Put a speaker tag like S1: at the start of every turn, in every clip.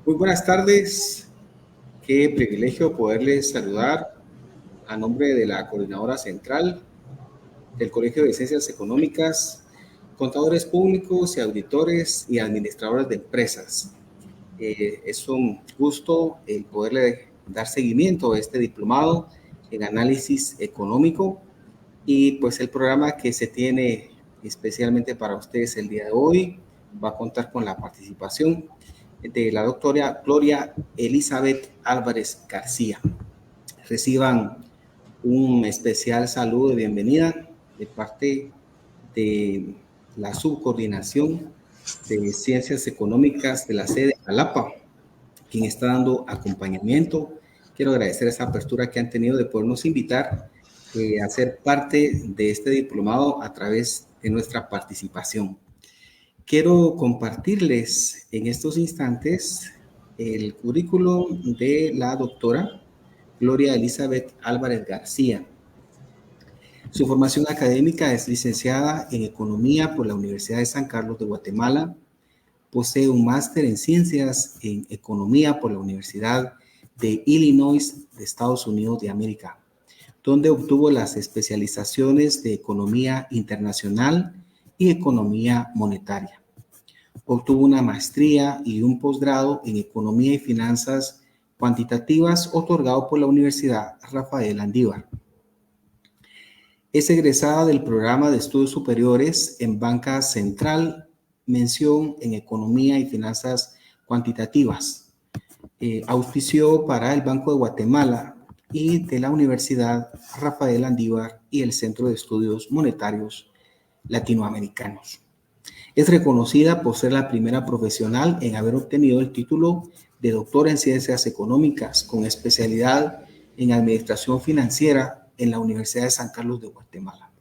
S1: Muy buenas tardes, qué privilegio poderles saludar a nombre de la Coordinadora Central del Colegio de Ciencias Económicas, contadores públicos y auditores y administradores de empresas. Es un gusto el poderle dar seguimiento a este diplomado en análisis económico y pues el programa que se tiene especialmente para ustedes el día de hoy va a contar con la participación de la doctora Gloria Elizabeth Álvarez García. Reciban un especial saludo de bienvenida de parte de la subcoordinación de Ciencias Económicas de la sede Jalapa, quien está dando acompañamiento. Quiero agradecer esa apertura que han tenido de podernos invitar a ser parte de este diplomado a través de nuestra participación. Quiero compartirles en estos instantes el currículum de la doctora Gloria Elizabeth Álvarez García. Su formación académica es licenciada en Economía por la Universidad de San Carlos de Guatemala. Posee un máster en Ciencias en Economía por la Universidad de Illinois de Estados Unidos de América, donde obtuvo las especializaciones de Economía Internacional y Economía Monetaria. Obtuvo una maestría y un posgrado en Economía y Finanzas Cuantitativas otorgado por la Universidad Rafael Andívar. Es egresada del programa de estudios superiores en Banca Central, mención en Economía y Finanzas Cuantitativas. Auspició para el Banco de Guatemala y de la Universidad Rafael Andívar y el Centro de Estudios Monetarios Latinoamericanos. Es reconocida por ser la primera profesional en haber obtenido el título de doctora en Ciencias Económicas con especialidad en Administración Financiera en la Universidad de San Carlos de Guatemala.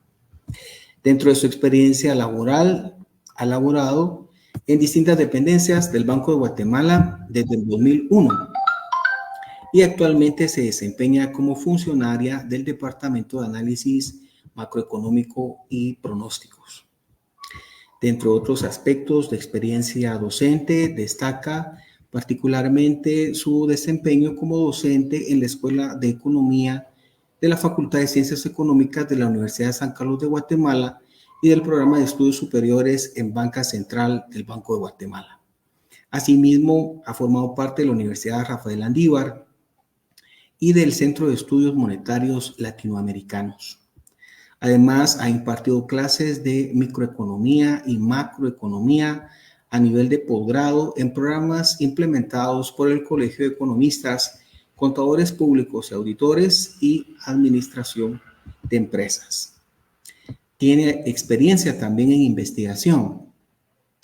S1: Dentro de su experiencia laboral, ha laborado en distintas dependencias del Banco de Guatemala desde el 2001 y actualmente se desempeña como funcionaria del Departamento de Análisis Macroeconómico y Pronósticos. Dentro de otros aspectos de experiencia docente, destaca particularmente su desempeño como docente en la Escuela de Economía de la Facultad de Ciencias Económicas de la Universidad de San Carlos de Guatemala y del programa de estudios superiores en Banca Central del Banco de Guatemala. Asimismo, ha formado parte de la Universidad Rafael Andívar y del Centro de Estudios Monetarios Latinoamericanos. Además, ha impartido clases de microeconomía y macroeconomía a nivel de posgrado en programas implementados por el Colegio de Economistas, Contadores Públicos y Auditores y Administración de Empresas. Tiene experiencia también en investigación.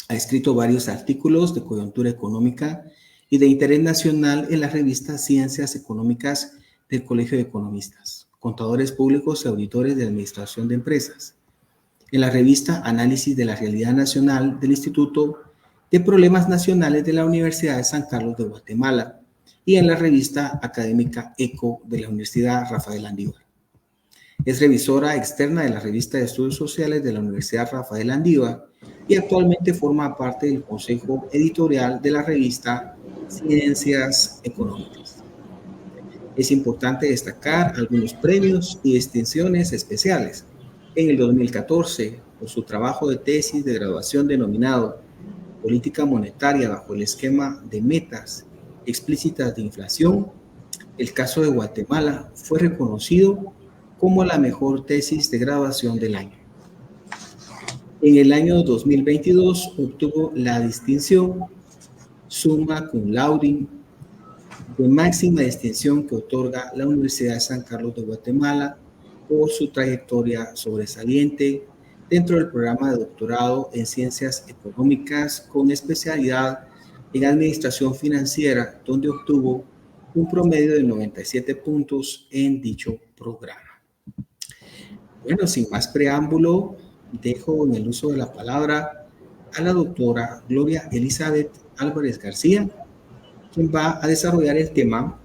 S1: Ha escrito varios artículos de coyuntura económica y de interés nacional en la revista Ciencias Económicas del Colegio de Economistas, Contadores Públicos y Auditores de Administración de Empresas, en la revista Análisis de la Realidad Nacional del Instituto de Problemas Nacionales de la Universidad de San Carlos de Guatemala y en la revista académica ECO de la Universidad Rafael Andívar. Es revisora externa de la revista de Estudios Sociales de la Universidad Rafael Andívar y actualmente forma parte del consejo editorial de la revista Ciencias Económicas. Es importante destacar algunos premios y distinciones especiales. En el 2014, por su trabajo de tesis de graduación denominado Política Monetaria bajo el esquema de metas explícitas de inflación, el caso de Guatemala fue reconocido como la mejor tesis de graduación del año. En el año 2022 obtuvo la distinción Summa Cum Laude de máxima distinción que otorga la Universidad de San Carlos de Guatemala por su trayectoria sobresaliente dentro del programa de doctorado en Ciencias Económicas con especialidad en Administración Financiera, donde obtuvo un promedio de 97 puntos en dicho programa. Bueno, sin más preámbulo, dejo en el uso de la palabra a la doctora Gloria Elizabeth Álvarez García, quien va a desarrollar el tema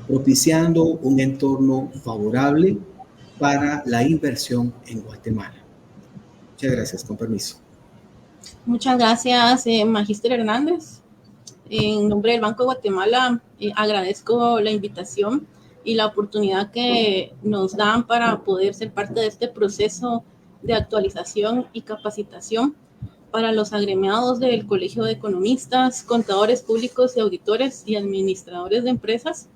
S1: propiciando un entorno favorable para la inversión en Guatemala. Muchas gracias, con permiso.
S2: Muchas gracias, Magíster Hernández. En nombre del Banco de Guatemala, agradezco la invitación y la oportunidad que nos dan para poder ser parte de este proceso de actualización y capacitación para los agremiados del Colegio de Economistas, Contadores Públicos y Auditores y Administradores de Empresas.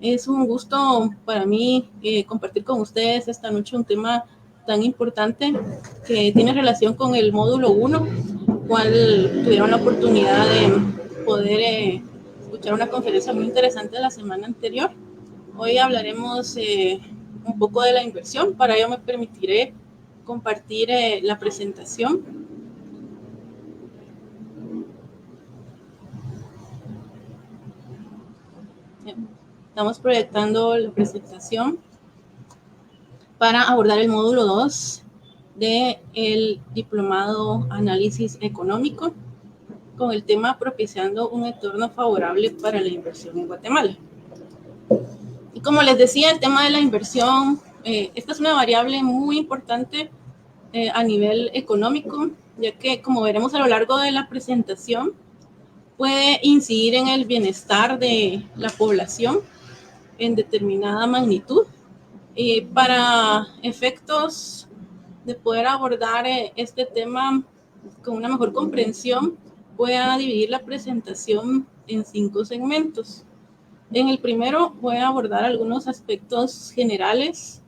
S2: Es un gusto para mí compartir con ustedes esta noche un tema tan importante que tiene relación con el módulo 1, cual tuvieron la oportunidad de poder escuchar una conferencia muy interesante la semana anterior. Hoy hablaremos un poco de la inversión. Para ello me permitiré compartir la presentación. Estamos proyectando la presentación para abordar el módulo 2 del diplomado Análisis Económico con el tema propiciando un entorno favorable para la inversión en Guatemala. Y como les decía, el tema de la inversión, esta es una variable muy importante a nivel económico, ya que, como veremos a lo largo de la presentación, puede incidir en el bienestar de la población en determinada magnitud. Para efectos de poder abordar este tema con una mejor comprensión, voy a dividir la presentación en 5 segmentos. En el primero voy a abordar algunos aspectos generales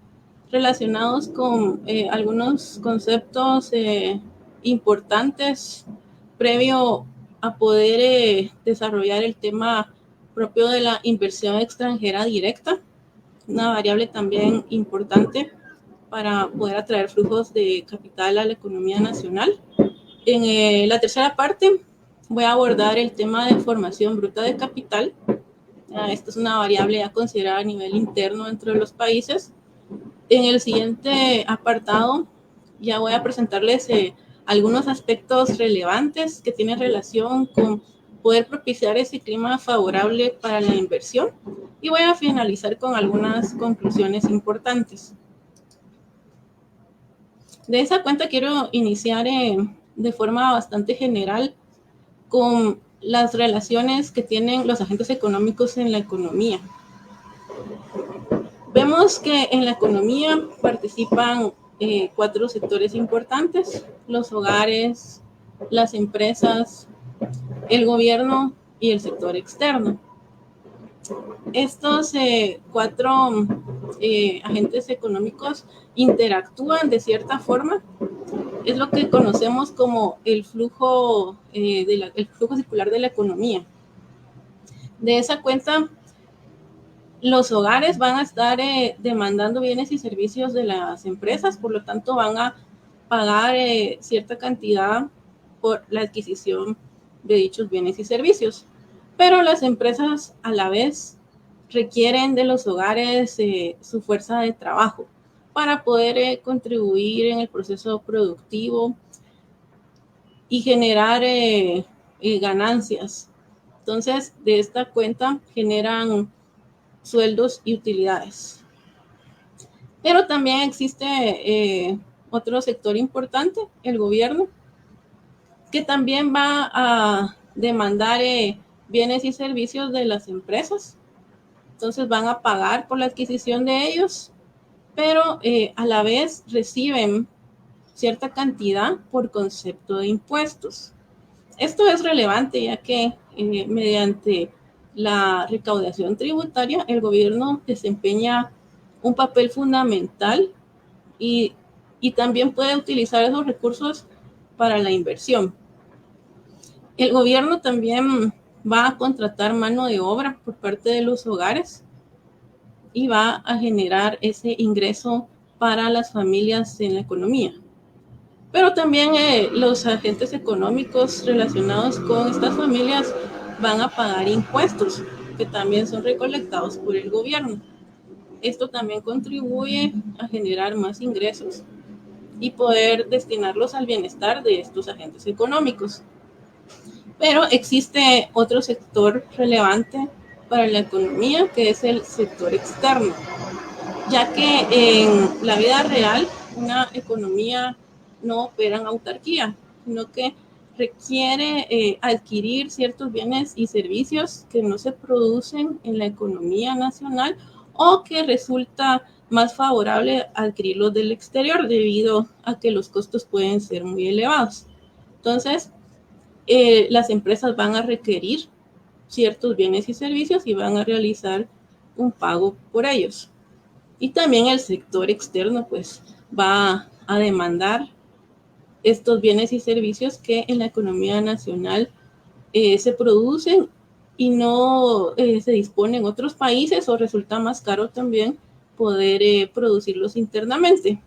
S2: relacionados con algunos conceptos importantes previo a poder desarrollar el tema propio de la inversión extranjera directa, una variable también importante para poder atraer flujos de capital a la economía nacional. En la tercera parte voy a abordar el tema de formación bruta de capital. Esta es una variable a considerar a nivel interno dentro de los países. En el siguiente apartado ya voy a presentarles algunos aspectos relevantes que tienen relación con poder propiciar ese clima favorable para la inversión, y voy a finalizar con algunas conclusiones importantes. De esa cuenta quiero iniciar de forma bastante general con las relaciones que tienen los agentes económicos en la economía. Vemos que en la economía participan 4 sectores importantes: los hogares, las empresas, el gobierno y el sector externo. Estos 4 agentes económicos interactúan de cierta forma. Es lo que conocemos como el flujo circular de la economía. De esa cuenta, los hogares van a estar demandando bienes y servicios de las empresas, por lo tanto van a pagar cierta cantidad por la adquisición de dichos bienes y servicios. Pero las empresas a la vez requieren de los hogares su fuerza de trabajo para poder contribuir en el proceso productivo y generar ganancias. Entonces, de esta cuenta generan sueldos y utilidades. Pero también existe otro sector importante, el gobierno, que también va a demandar bienes y servicios de las empresas. Entonces van a pagar por la adquisición de ellos, pero a la vez reciben cierta cantidad por concepto de impuestos. Esto es relevante, ya que mediante la recaudación tributaria, el gobierno desempeña un papel fundamental y también puede utilizar esos recursos para la inversión. El gobierno también va a contratar mano de obra por parte de los hogares y va a generar ese ingreso para las familias en la economía. Pero también los agentes económicos relacionados con estas familias van a pagar impuestos que también son recolectados por el gobierno. Esto también contribuye a generar más ingresos y poder destinarlos al bienestar de estos agentes económicos. Pero existe otro sector relevante para la economía, que es el sector externo, ya que en la vida real una economía no opera en autarquía, sino que requiere adquirir ciertos bienes y servicios que no se producen en la economía nacional o que resulta más favorable adquirirlos del exterior debido a que los costos pueden ser muy elevados. Entonces, las empresas van a requerir ciertos bienes y servicios y van a realizar un pago por ellos. Y también el sector externo pues va a demandar estos bienes y servicios que en la economía nacional se producen y no se disponen en otros países, o resulta más caro también poder producirlos internamente.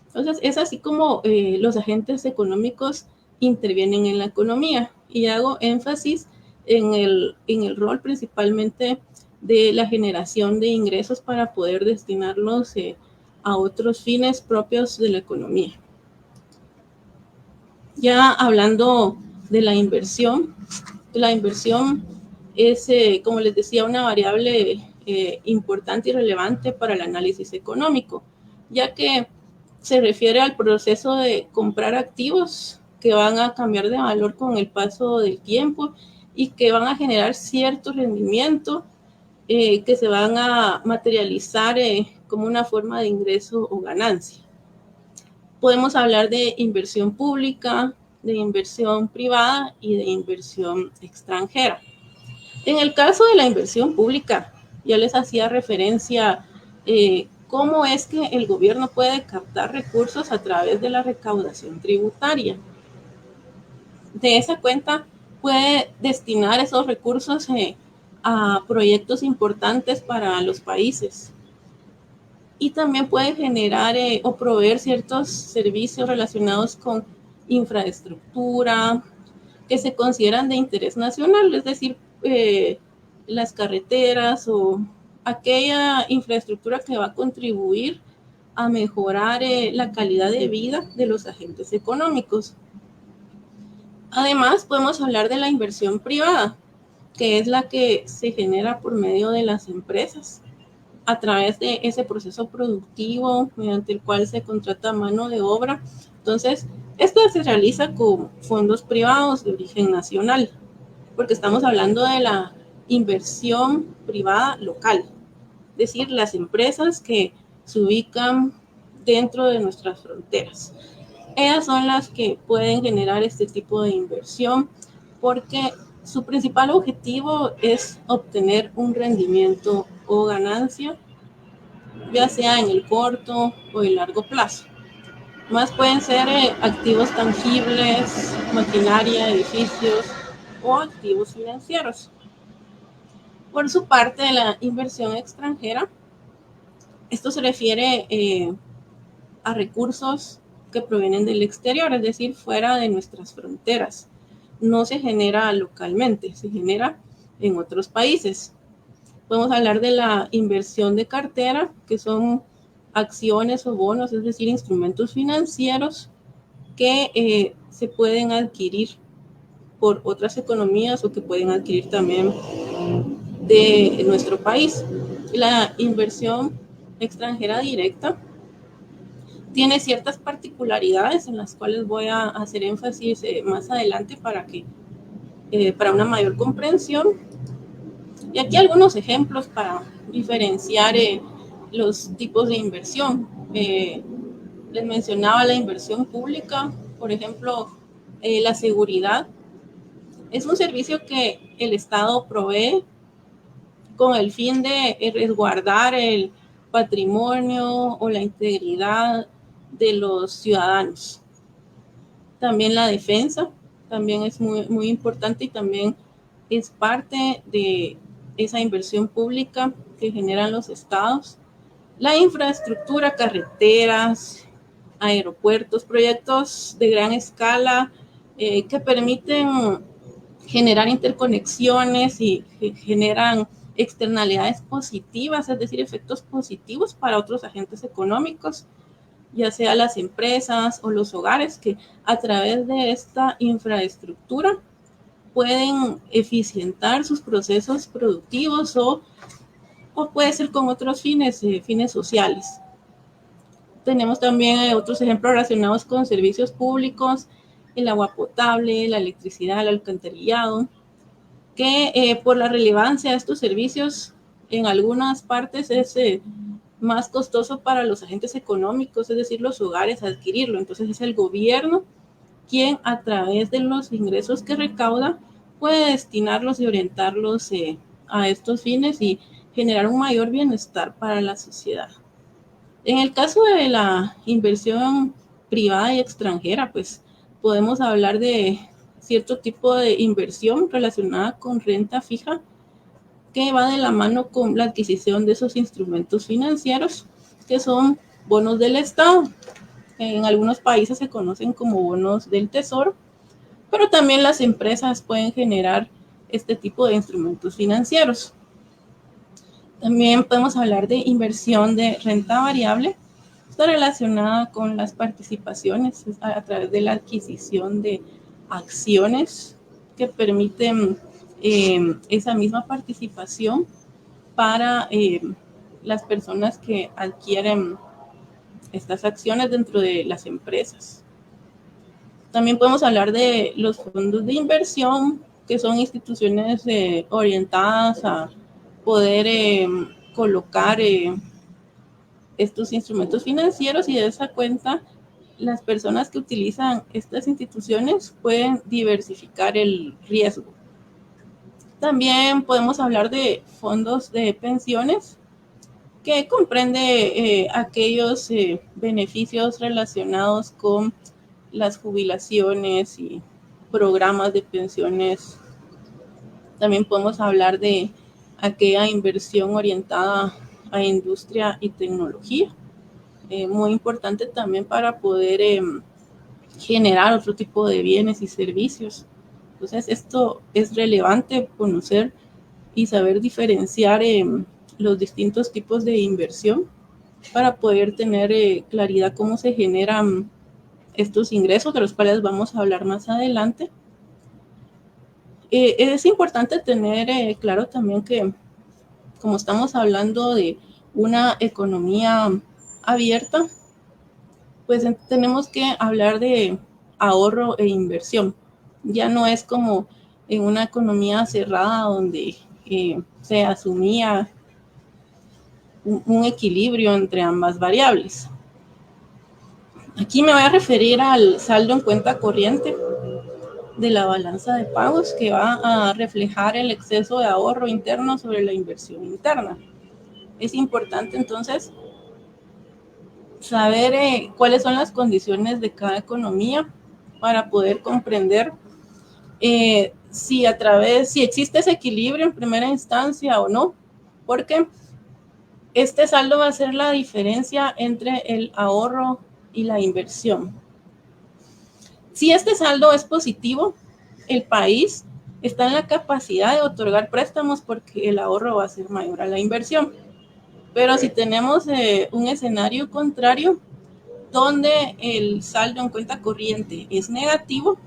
S2: Entonces, es así como los agentes económicos intervienen en la economía, y hago énfasis en el rol principalmente de la generación de ingresos para poder destinarlos a otros fines propios de la economía. Ya hablando de la inversión es, como les decía, una variable importante y relevante para el análisis económico, ya que se refiere al proceso de comprar activos que van a cambiar de valor con el paso del tiempo y que van a generar cierto rendimiento que se van a materializar como una forma de ingreso o ganancia. Podemos hablar de inversión pública, de inversión privada y de inversión extranjera. En el caso de la inversión pública, ya les hacía referencia cómo es que el gobierno puede captar recursos a través de la recaudación tributaria. De esa cuenta puede destinar esos recursos a proyectos importantes para los países. Y también puede generar o proveer ciertos servicios relacionados con infraestructura que se consideran de interés nacional, es decir, las carreteras o aquella infraestructura que va a contribuir a mejorar la calidad de vida de los agentes económicos. Además, podemos hablar de la inversión privada, que es la que se genera por medio de las empresas a través de ese proceso productivo mediante el cual se contrata mano de obra. Entonces, esto se realiza con fondos privados de origen nacional, porque estamos hablando de la inversión privada local, es decir, las empresas que se ubican dentro de nuestras fronteras. Ellas son las que pueden generar este tipo de inversión porque su principal objetivo es obtener un rendimiento o ganancia, ya sea en el corto o el largo plazo. Más pueden ser activos tangibles, maquinaria, edificios o activos financieros. Por su parte, la inversión extranjera, esto se refiere a recursos que provienen del exterior, es decir, fuera de nuestras fronteras. No se genera localmente, se genera en otros países. Podemos hablar de la inversión de cartera, que son acciones o bonos, es decir, instrumentos financieros que se pueden adquirir por otras economías o que pueden adquirir también de nuestro país. La inversión extranjera directa tiene ciertas particularidades en las cuales voy a hacer énfasis más adelante para una mayor comprensión. Y aquí algunos ejemplos para diferenciar los tipos de inversión. Les mencionaba la inversión pública, por ejemplo, la seguridad. Es un servicio que el Estado provee con el fin de resguardar el patrimonio o la integridad de los ciudadanos. También la defensa, también es muy, muy importante y también es parte de esa inversión pública que generan los estados. La infraestructura, carreteras, aeropuertos, proyectos de gran escala que permiten generar interconexiones y generan externalidades positivas, es decir, efectos positivos para otros agentes económicos, ya sea las empresas o los hogares, que a través de esta infraestructura pueden eficientar sus procesos productivos o puede ser con otros fines sociales. Tenemos también otros ejemplos relacionados con servicios públicos, el agua potable, la electricidad, el alcantarillado, que por la relevancia de estos servicios en algunas partes es más costoso para los agentes económicos, es decir, los hogares, adquirirlo. Entonces es el gobierno quien a través de los ingresos que recauda puede destinarlos y orientarlos a estos fines y generar un mayor bienestar para la sociedad. En el caso de la inversión privada y extranjera, pues podemos hablar de cierto tipo de inversión relacionada con renta fija que va de la mano con la adquisición de esos instrumentos financieros que son bonos del Estado. En algunos países se conocen como bonos del tesoro, pero también las empresas pueden generar este tipo de instrumentos financieros. También podemos hablar de inversión de renta variable. Está relacionada con las participaciones a través de la adquisición de acciones que permiten esa misma participación para las personas que adquieren estas acciones dentro de las empresas. También podemos hablar de los fondos de inversión, que son instituciones orientadas a poder colocar estos instrumentos financieros, y de esa cuenta las personas que utilizan estas instituciones pueden diversificar el riesgo. También podemos hablar de fondos de pensiones, que comprende aquellos beneficios relacionados con las jubilaciones y programas de pensiones. También podemos hablar de aquella inversión orientada a industria y tecnología, muy importante también para poder generar otro tipo de bienes y servicios. Entonces, esto es relevante conocer y saber diferenciar los distintos tipos de inversión para poder tener claridad cómo se generan estos ingresos, de los cuales vamos a hablar más adelante. Es importante tener claro también que, como estamos hablando de una economía abierta, pues tenemos que hablar de ahorro e inversión. Ya no es como en una economía cerrada donde se asumía un equilibrio entre ambas variables. Aquí me voy a referir al saldo en cuenta corriente de la balanza de pagos, que va a reflejar el exceso de ahorro interno sobre la inversión interna. Es importante entonces saber cuáles son las condiciones de cada economía para poder comprender si existe ese equilibrio en primera instancia o no, porque este saldo va a ser la diferencia entre el ahorro y la inversión. Si este saldo es positivo, el país está en la capacidad de otorgar préstamos porque el ahorro va a ser mayor a la inversión. Pero si tenemos un escenario contrario, donde el saldo en cuenta corriente es negativo,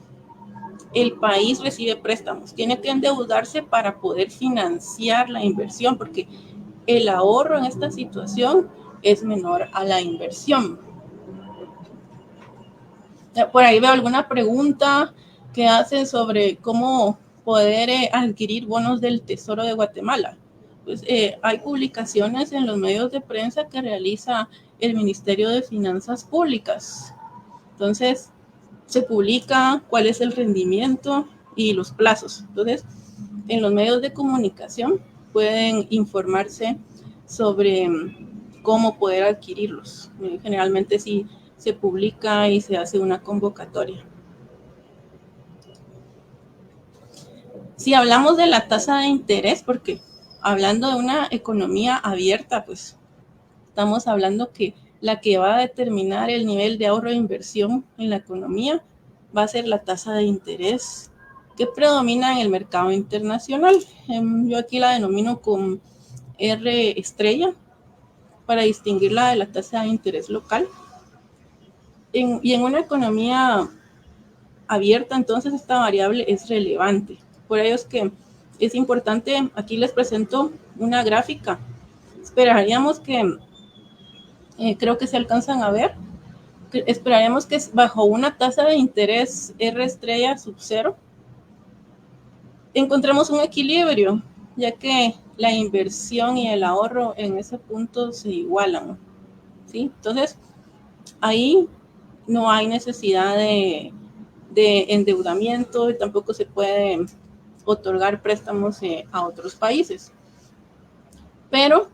S2: el país recibe préstamos, tiene que endeudarse para poder financiar la inversión, porque el ahorro en esta situación es menor a la inversión. Por ahí veo alguna pregunta que hacen sobre cómo poder adquirir bonos del Tesoro de Guatemala. Pues hay publicaciones en los medios de prensa que realiza el Ministerio de Finanzas Públicas. Entonces, se publica cuál es el rendimiento y los plazos. Entonces, en los medios de comunicación pueden informarse sobre cómo poder adquirirlos. Generalmente sí se publica y se hace una convocatoria. Si hablamos de la tasa de interés, porque hablando de una economía abierta, pues estamos hablando que la que va a determinar el nivel de ahorro e inversión en la economía va a ser la tasa de interés que predomina en el mercado internacional. Yo aquí la denomino con R estrella para distinguirla de la tasa de interés local. Y en una economía abierta, entonces esta variable es relevante. Por ello es que es importante, aquí les presento una gráfica. Esperaríamos que, creo que se alcanzan a ver, esperaríamos que bajo una tasa de interés R estrella sub 0 encontremos un equilibrio, ya que la inversión y el ahorro en ese punto se igualan, ¿sí? Entonces, ahí no hay necesidad de endeudamiento y tampoco se puede otorgar préstamos a otros países. Pero,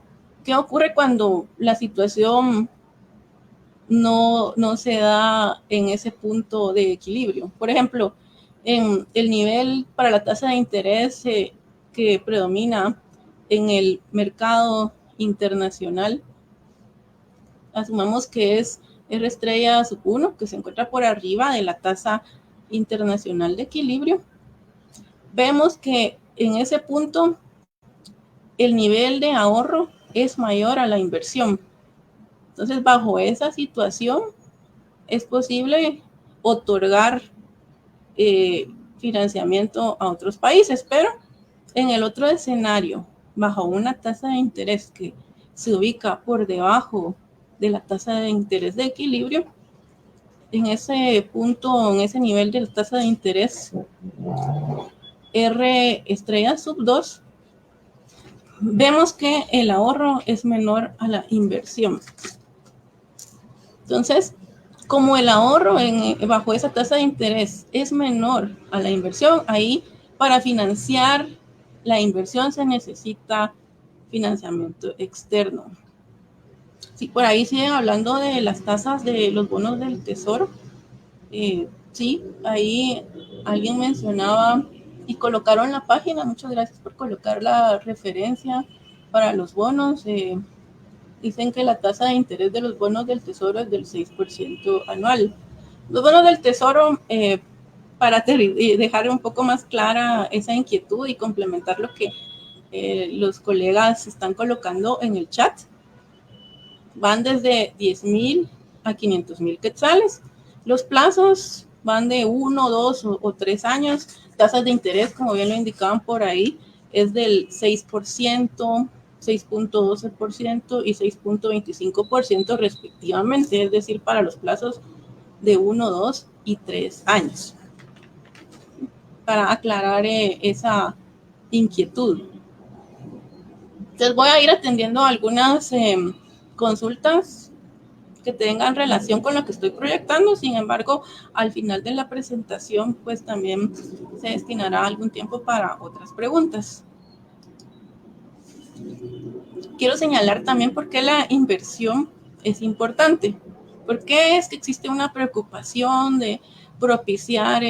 S2: ¿qué ocurre cuando la situación no se da en ese punto de equilibrio? Por ejemplo, en el nivel para la tasa de interés que predomina en el mercado internacional, asumamos que es R estrella sub 1, que se encuentra por arriba de la tasa internacional de equilibrio. Vemos que en ese punto el nivel de ahorro es mayor a la inversión. Entonces, bajo esa situación, es posible otorgar financiamiento a otros países, pero en el otro escenario, bajo una tasa de interés que se ubica por debajo de la tasa de interés de equilibrio, en ese punto, en ese nivel de la tasa de interés R estrella sub 2, vemos que el ahorro es menor a la inversión. Entonces, como el ahorro bajo esa tasa de interés es menor a la inversión, ahí para financiar la inversión se necesita financiamiento externo. Sí, por ahí siguen hablando de las tasas de los bonos del tesoro. Sí, ahí alguien mencionaba y colocaron la página. Muchas gracias por colocar la referencia para los bonos. Dicen que la tasa de interés de los bonos del tesoro es del 6% anual. Los bonos del tesoro, para dejar un poco más clara esa inquietud y complementar lo que los colegas están colocando en el chat, van desde 10,000 a 500,000 quetzales. Los plazos van de 1, 2 o 3 años. Tasas de interés, como bien lo indicaban por ahí, es del 6%, 6.12% y 6.25% respectivamente, es decir, para los plazos de 1, 2 y 3 años. Para aclarar esa inquietud. Entonces voy a ir atendiendo algunas consultas que tengan relación con lo que estoy proyectando. Sin embargo, al final de la presentación, pues también se destinará algún tiempo para otras preguntas. Quiero señalar también por qué la inversión es importante. ¿Por qué es que existe una preocupación de propiciar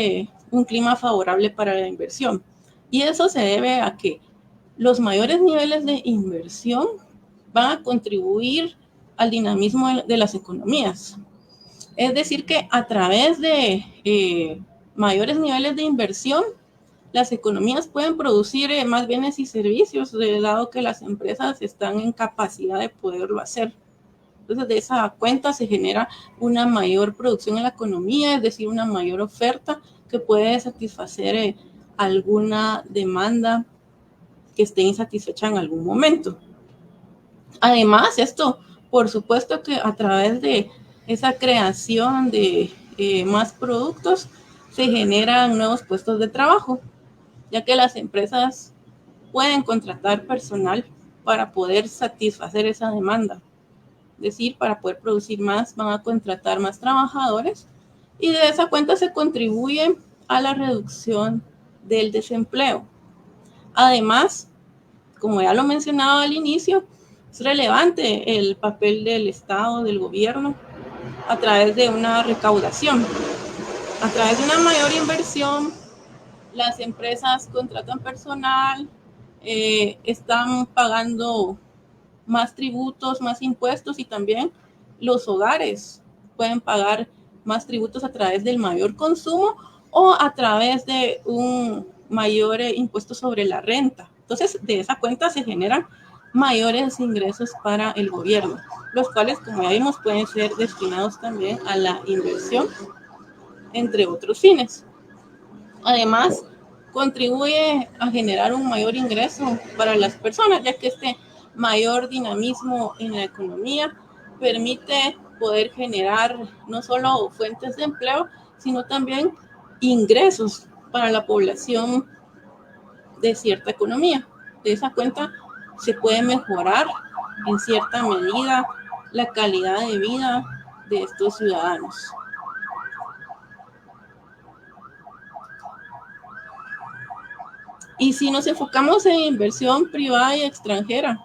S2: un clima favorable para la inversión? Y eso se debe a que los mayores niveles de inversión van a contribuir al dinamismo de las economías. Es decir, que a través de mayores niveles de inversión, las economías pueden producir más bienes y servicios, dado que las empresas están en capacidad de poderlo hacer. Entonces, de esa cuenta se genera una mayor producción en la economía, es decir, una mayor oferta que puede satisfacer alguna demanda que esté insatisfecha en algún momento. Además, esto, por supuesto que a través de esa creación de más productos, se generan nuevos puestos de trabajo, ya que las empresas pueden contratar personal para poder satisfacer esa demanda. Es decir, para poder producir más, van a contratar más trabajadores y de esa cuenta se contribuye a la reducción del desempleo. Además, como ya lo mencionaba al inicio, es relevante el papel del Estado, del gobierno, a través de una recaudación. A través de una mayor inversión, las empresas contratan personal, están pagando más tributos, más impuestos y también los hogares pueden pagar más tributos a través del mayor consumo o a través de un mayor impuesto sobre la renta. Entonces, de esa cuenta se generan mayores ingresos para el gobierno, los cuales, como ya vimos, pueden ser destinados también a la inversión, entre otros fines. Además, contribuye a generar un mayor ingreso para las personas, ya que este mayor dinamismo en la economía permite poder generar no solo fuentes de empleo, sino también ingresos para la población de cierta economía. De esa cuenta se puede mejorar en cierta medida la calidad de vida de estos ciudadanos. Y si nos enfocamos en inversión privada y extranjera,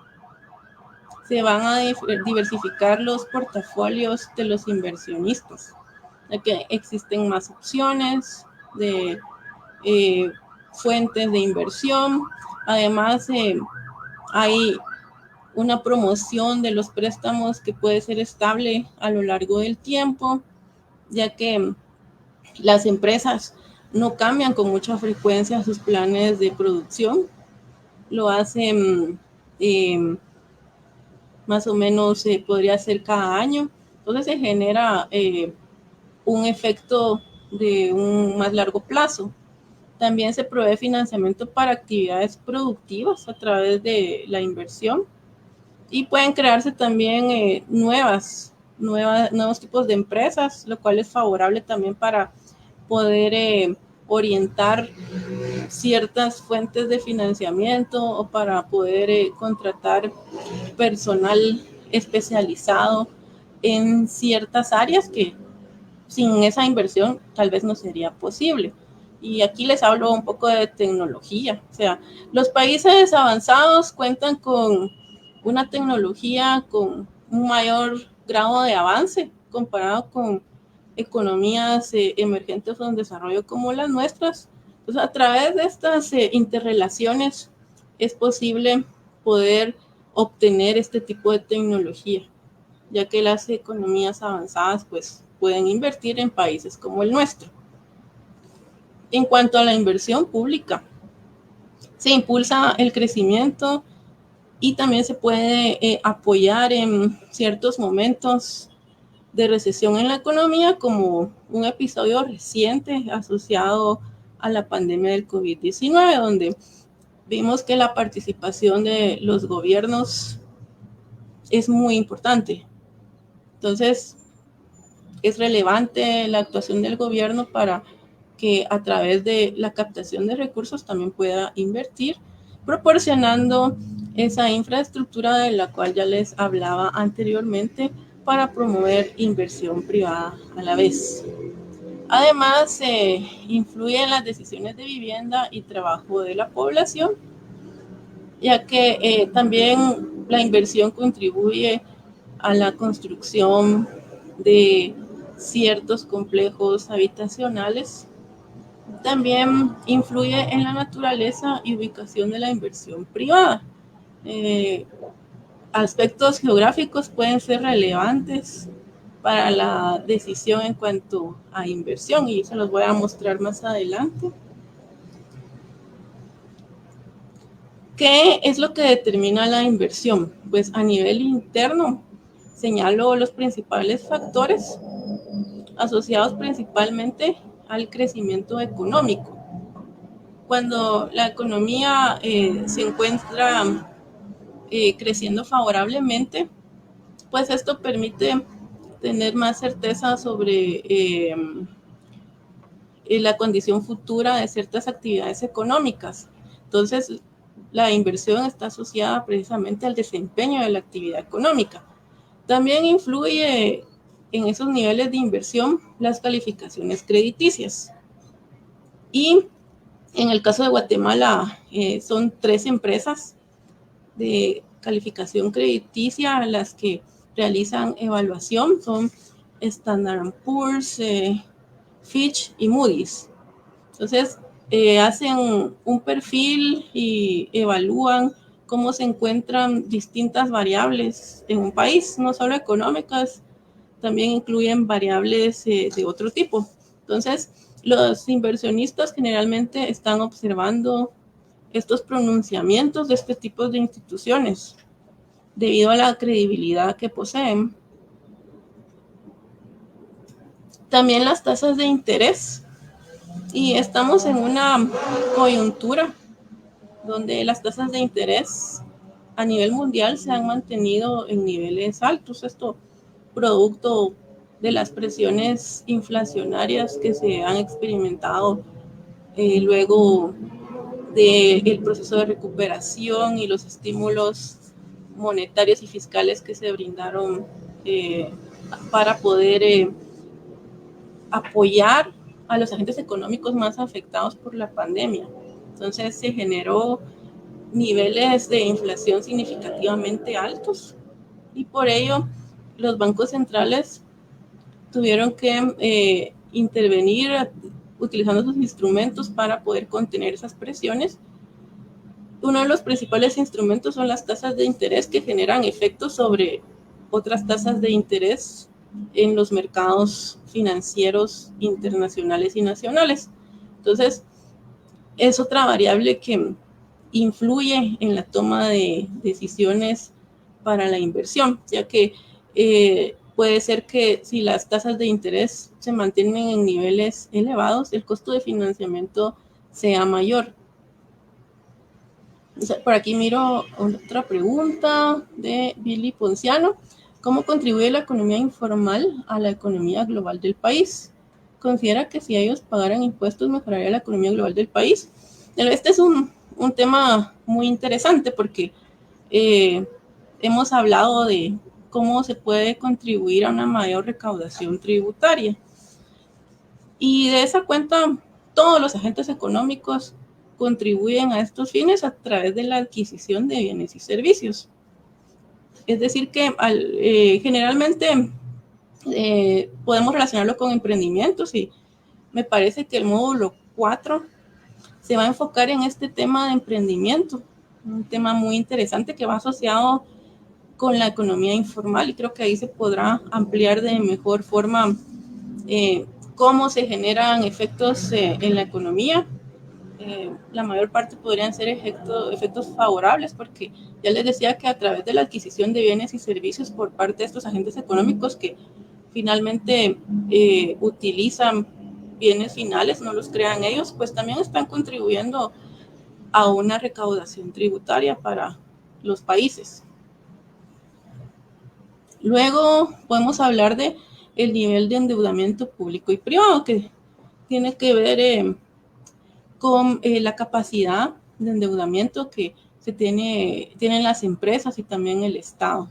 S2: se van a diversificar los portafolios de los inversionistas, ya que existen más opciones de fuentes de inversión. Además, hay una promoción de los préstamos que puede ser estable a lo largo del tiempo, ya que las empresas no cambian con mucha frecuencia sus planes de producción, lo hacen más o menos podría ser cada año. Entonces se genera un efecto de un más largo plazo. También se provee financiamiento para actividades productivas a través de la inversión y pueden crearse también nuevos tipos de empresas, lo cual es favorable también para poder orientar ciertas fuentes de financiamiento o para poder contratar personal especializado en ciertas áreas que sin esa inversión tal vez no sería posible. Y aquí les hablo un poco de tecnología. O sea, los países avanzados cuentan con una tecnología con un mayor grado de avance comparado con economías emergentes o en desarrollo como las nuestras. Entonces, a través de estas interrelaciones es posible poder obtener este tipo de tecnología, ya que las economías avanzadas pues pueden invertir en países como el nuestro. En cuanto a la inversión pública, se impulsa el crecimiento y también se puede apoyar en ciertos momentos de recesión en la economía, como un episodio reciente asociado a la pandemia del COVID-19, donde vimos que la participación de los gobiernos es muy importante. Entonces, es relevante la actuación del gobierno para que a través de la captación de recursos también pueda invertir, proporcionando esa infraestructura de la cual ya les hablaba anteriormente para promover inversión privada a la vez. Además, influye en las decisiones de vivienda y trabajo de la población, ya que también la inversión contribuye a la construcción de ciertos complejos habitacionales. También influye en la naturaleza y ubicación de la inversión privada. Aspectos geográficos pueden ser relevantes para la decisión en cuanto a inversión y se los voy a mostrar más adelante. ¿Qué es lo que determina la inversión? Pues a nivel interno señalo los principales factores asociados principalmente al crecimiento económico. Cuando la economía se encuentra creciendo favorablemente, pues esto permite tener más certeza sobre la condición futura de ciertas actividades económicas. Entonces, la inversión está asociada precisamente al desempeño de la actividad económica. También influye en esos niveles de inversión las calificaciones crediticias. Y en el caso de Guatemala son 3 empresas de calificación crediticia las que realizan evaluación, son Standard & Poor's, Fitch y Moody's. Entonces, hacen un perfil y evalúan cómo se encuentran distintas variables en un país, no solo económicas, también incluyen variables de otro tipo. Entonces, los inversionistas generalmente están observando estos pronunciamientos de este tipo de instituciones debido a la credibilidad que poseen. También las tasas de interés. Y estamos en una coyuntura donde las tasas de interés a nivel mundial se han mantenido en niveles altos. Esto producto de las presiones inflacionarias que se han experimentado luego del proceso de recuperación y los estímulos monetarios y fiscales que se brindaron para poder apoyar a los agentes económicos más afectados por la pandemia. Entonces se generó niveles de inflación significativamente altos y por ello los bancos centrales tuvieron que intervenir utilizando sus instrumentos para poder contener esas presiones. Uno de los principales instrumentos son las tasas de interés que generan efectos sobre otras tasas de interés en los mercados financieros internacionales y nacionales. Entonces, es otra variable que influye en la toma de decisiones para la inversión, ya que puede ser que si las tasas de interés se mantienen en niveles elevados, el costo de financiamiento sea mayor. Por aquí miro otra pregunta de Billy Ponciano. ¿Cómo contribuye la economía informal a la economía global del país? ¿Considera que si ellos pagaran impuestos mejoraría la economía global del país? Este es un tema muy interesante porque hemos hablado de cómo se puede contribuir a una mayor recaudación tributaria. Y de esa cuenta, todos los agentes económicos contribuyen a estos fines a través de la adquisición de bienes y servicios. Es decir, que generalmente podemos relacionarlo con emprendimientos y me parece que el módulo 4 se va a enfocar en este tema de emprendimiento, un tema muy interesante que va asociado con la economía informal y creo que ahí se podrá ampliar de mejor forma cómo se generan efectos en la economía. La mayor parte podrían ser efectos favorables porque ya les decía que a través de la adquisición de bienes y servicios por parte de estos agentes económicos que finalmente utilizan bienes finales, no los crean ellos, pues también están contribuyendo a una recaudación tributaria para los países. Luego podemos hablar de el nivel de endeudamiento público y privado, que tiene que ver con la capacidad de endeudamiento que tienen las empresas y también el Estado.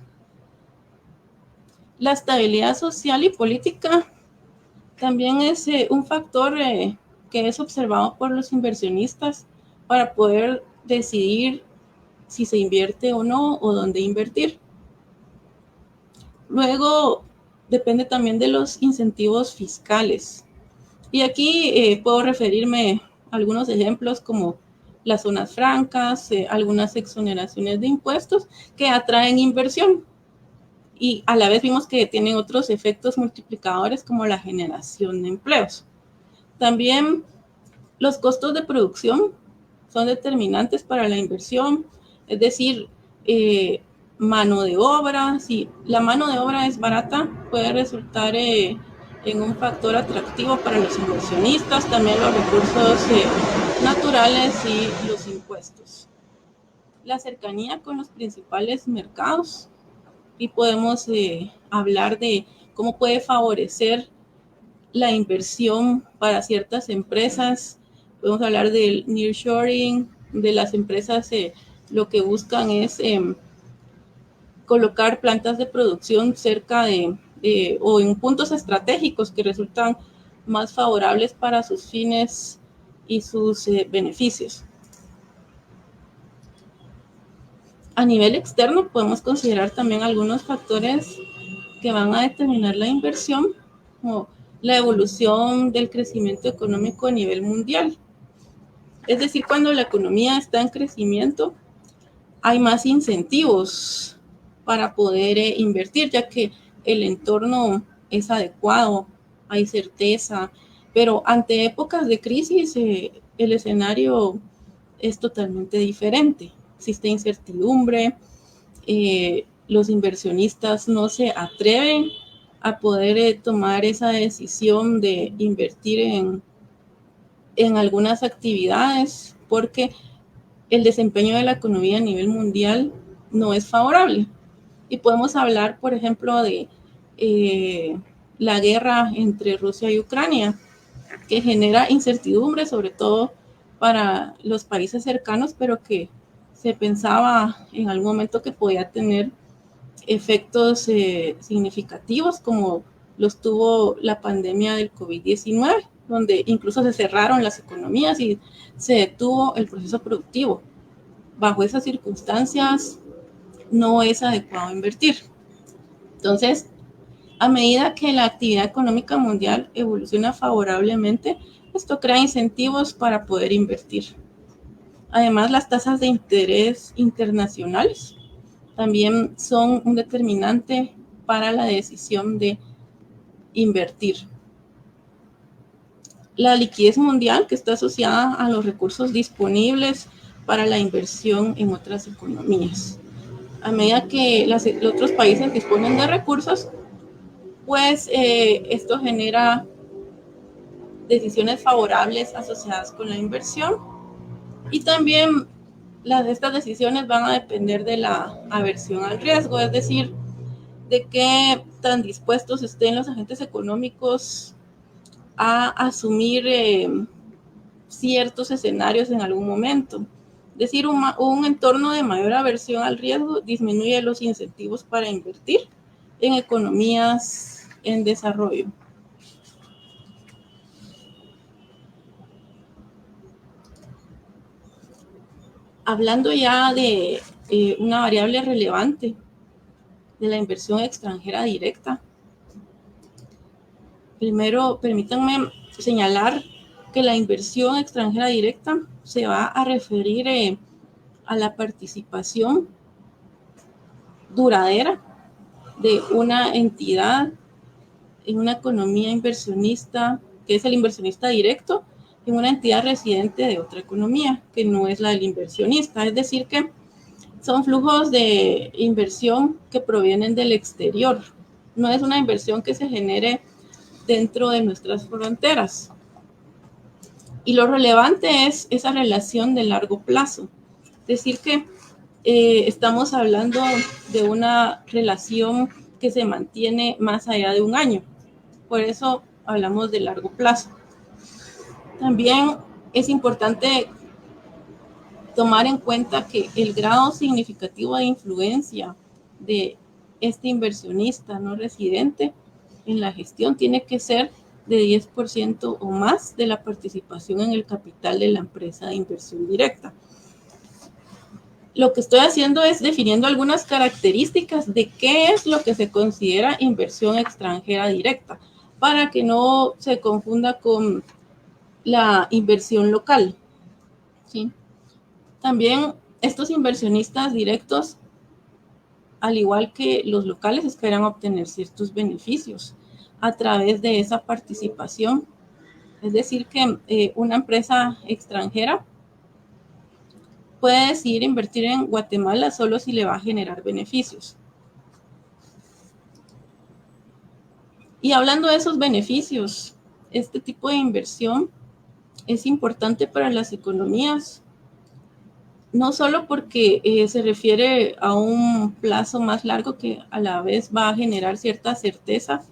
S2: La estabilidad social y política también es un factor que es observado por los inversionistas para poder decidir si se invierte o no o dónde invertir. Luego depende también de los incentivos fiscales. Y aquí puedo referirme a algunos ejemplos como las zonas francas, algunas exoneraciones de impuestos que atraen inversión. Y a la vez vimos que tienen otros efectos multiplicadores como la generación de empleos. También los costos de producción son determinantes para la inversión, es decir, mano de obra. Si la mano de obra es barata, puede resultar en un factor atractivo para los inversionistas, también los recursos naturales y los impuestos. La cercanía con los principales mercados y podemos hablar de cómo puede favorecer la inversión para ciertas empresas. Podemos hablar del nearshoring, de las empresas lo que buscan es colocar plantas de producción cerca o en puntos estratégicos que resultan más favorables para sus fines y sus beneficios. A nivel externo podemos considerar también algunos factores que van a determinar la inversión, como la evolución del crecimiento económico a nivel mundial. Es decir, cuando la economía está en crecimiento, hay más incentivos para poder invertir, ya que el entorno es adecuado, hay certeza, pero ante épocas de crisis el escenario es totalmente diferente. Existe incertidumbre, los inversionistas no se atreven a poder tomar esa decisión de invertir en algunas actividades porque el desempeño de la economía a nivel mundial no es favorable. Y podemos hablar, por ejemplo, de la guerra entre Rusia y Ucrania, que genera incertidumbre, sobre todo para los países cercanos, pero que se pensaba en algún momento que podía tener efectos significativos, como los tuvo la pandemia del COVID-19, donde incluso se cerraron las economías y se detuvo el proceso productivo. Bajo esas circunstancias no es adecuado invertir. Entonces, a medida que la actividad económica mundial evoluciona favorablemente, esto crea incentivos para poder invertir. Además, las tasas de interés internacionales también son un determinante para la decisión de invertir. La liquidez mundial, que está asociada a los recursos disponibles para la inversión en otras economías. A medida que los otros países disponen de recursos, pues esto genera decisiones favorables asociadas con la inversión, y también estas decisiones van a depender de la aversión al riesgo, es decir, de qué tan dispuestos estén los agentes económicos a asumir ciertos escenarios en algún momento. Es decir, un entorno de mayor aversión al riesgo disminuye los incentivos para invertir en economías en desarrollo. Hablando ya de una variable relevante de la inversión extranjera directa, primero permítanme señalar que la inversión extranjera directa se va a referir a la participación duradera de una entidad en una economía inversionista, que es el inversionista directo, en una entidad residente de otra economía, que no es la del inversionista. Es decir, que son flujos de inversión que provienen del exterior. No es una inversión que se genere dentro de nuestras fronteras. Y lo relevante es esa relación de largo plazo. Es decir, que estamos hablando de una relación que se mantiene más allá de un año. Por eso hablamos de largo plazo. También es importante tomar en cuenta que el grado significativo de influencia de este inversionista no residente en la gestión tiene que ser de 10% o más de la participación en el capital de la empresa de inversión directa. Lo que estoy haciendo es definiendo algunas características de qué es lo que se considera inversión extranjera directa, para que no se confunda con la inversión local, ¿sí? También estos inversionistas directos, al igual que los locales, esperan obtener ciertos beneficios a través de esa participación. Es decir, que una empresa extranjera puede decidir invertir en Guatemala solo si le va a generar beneficios. Y hablando de esos beneficios, este tipo de inversión es importante para las economías, no solo porque se refiere a un plazo más largo que a la vez va a generar cierta certeza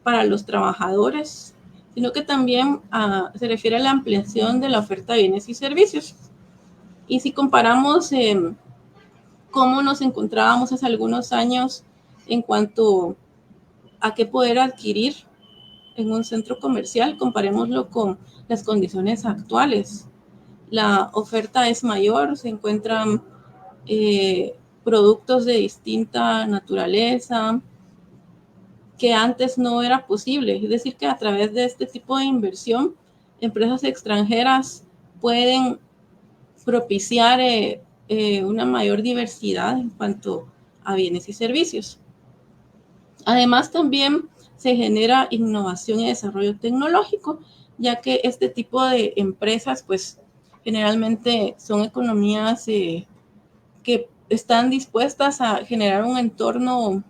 S2: para los trabajadores, sino que también se refiere a la ampliación de la oferta de bienes y servicios. Y si comparamos cómo nos encontrábamos hace algunos años en cuanto a qué poder adquirir en un centro comercial, comparémoslo con las condiciones actuales. La oferta es mayor, se encuentran productos de distinta naturaleza que antes no era posible. Es decir, que a través de este tipo de inversión, empresas extranjeras pueden propiciar una mayor diversidad en cuanto a bienes y servicios. Además, también se genera innovación y desarrollo tecnológico, ya que este tipo de empresas, pues, generalmente son economías que están dispuestas a generar un entorno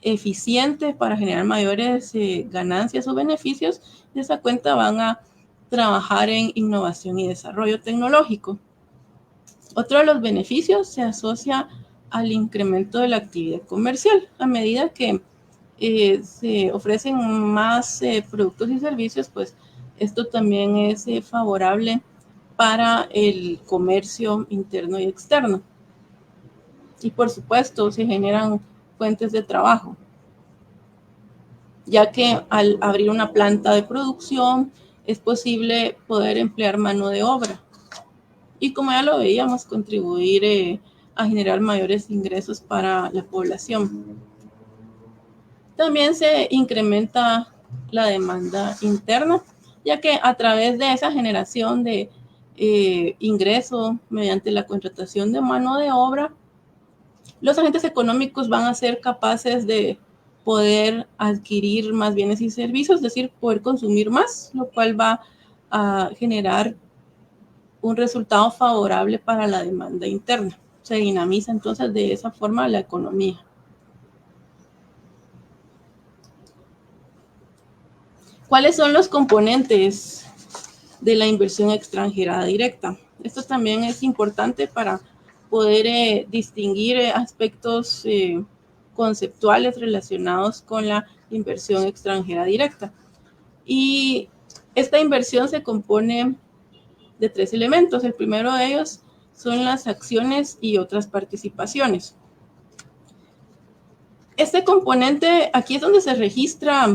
S2: eficiente para generar mayores ganancias o beneficios. De esa cuenta van a trabajar en innovación y desarrollo tecnológico. Otro de los beneficios se asocia al incremento de la actividad comercial. A medida que se ofrecen más productos y servicios, pues esto también es favorable para el comercio interno y externo. Y por supuesto, se generan fuentes de trabajo, ya que al abrir una planta de producción es posible poder emplear mano de obra. Y como ya lo veíamos, contribuir a generar mayores ingresos para la población. También se incrementa la demanda interna, ya que a través de esa generación de ingreso mediante la contratación de mano de obra, los agentes económicos van a ser capaces de poder adquirir más bienes y servicios, es decir, poder consumir más, lo cual va a generar un resultado favorable para la demanda interna. Se dinamiza entonces de esa forma la economía. ¿Cuáles son los componentes de la inversión extranjera directa? Esto también es importante para poder distinguir aspectos conceptuales relacionados con la inversión extranjera directa. Y esta inversión se compone de 3 elementos. El primero de ellos son las acciones y otras participaciones. Este componente, aquí es donde se registra,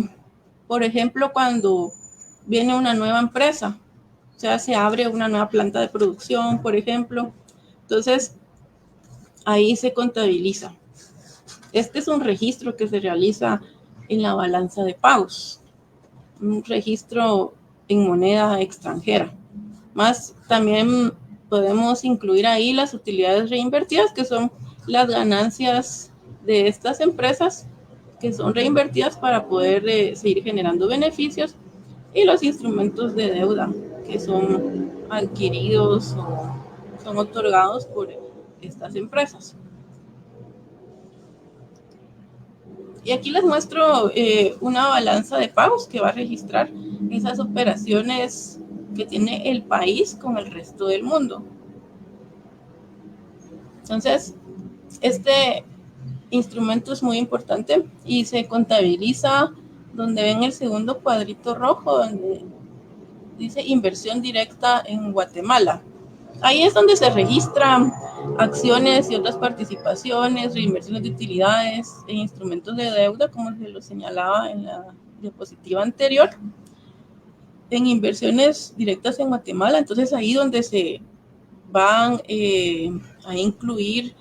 S2: por ejemplo, cuando viene una nueva empresa, o sea, se abre una nueva planta de producción, por ejemplo. Entonces, ahí se contabiliza. Este es un registro que se realiza en la balanza de pagos, un registro en moneda extranjera. Más también podemos incluir ahí las utilidades reinvertidas, que son las ganancias de estas empresas que son reinvertidas para poder seguir generando beneficios, y los instrumentos de deuda que son adquiridos o son otorgados por estas empresas. Y aquí les muestro una balanza de pagos que va a registrar esas operaciones que tiene el país con el resto del mundo. Entonces, este instrumento es muy importante y se contabiliza donde ven el segundo cuadrito rojo, donde dice inversión directa en Guatemala. Ahí es donde se registran acciones y otras participaciones, reinversiones de utilidades e instrumentos de deuda, como se lo señalaba en la diapositiva anterior, en inversiones directas en Guatemala. Entonces ahí donde se van a incluir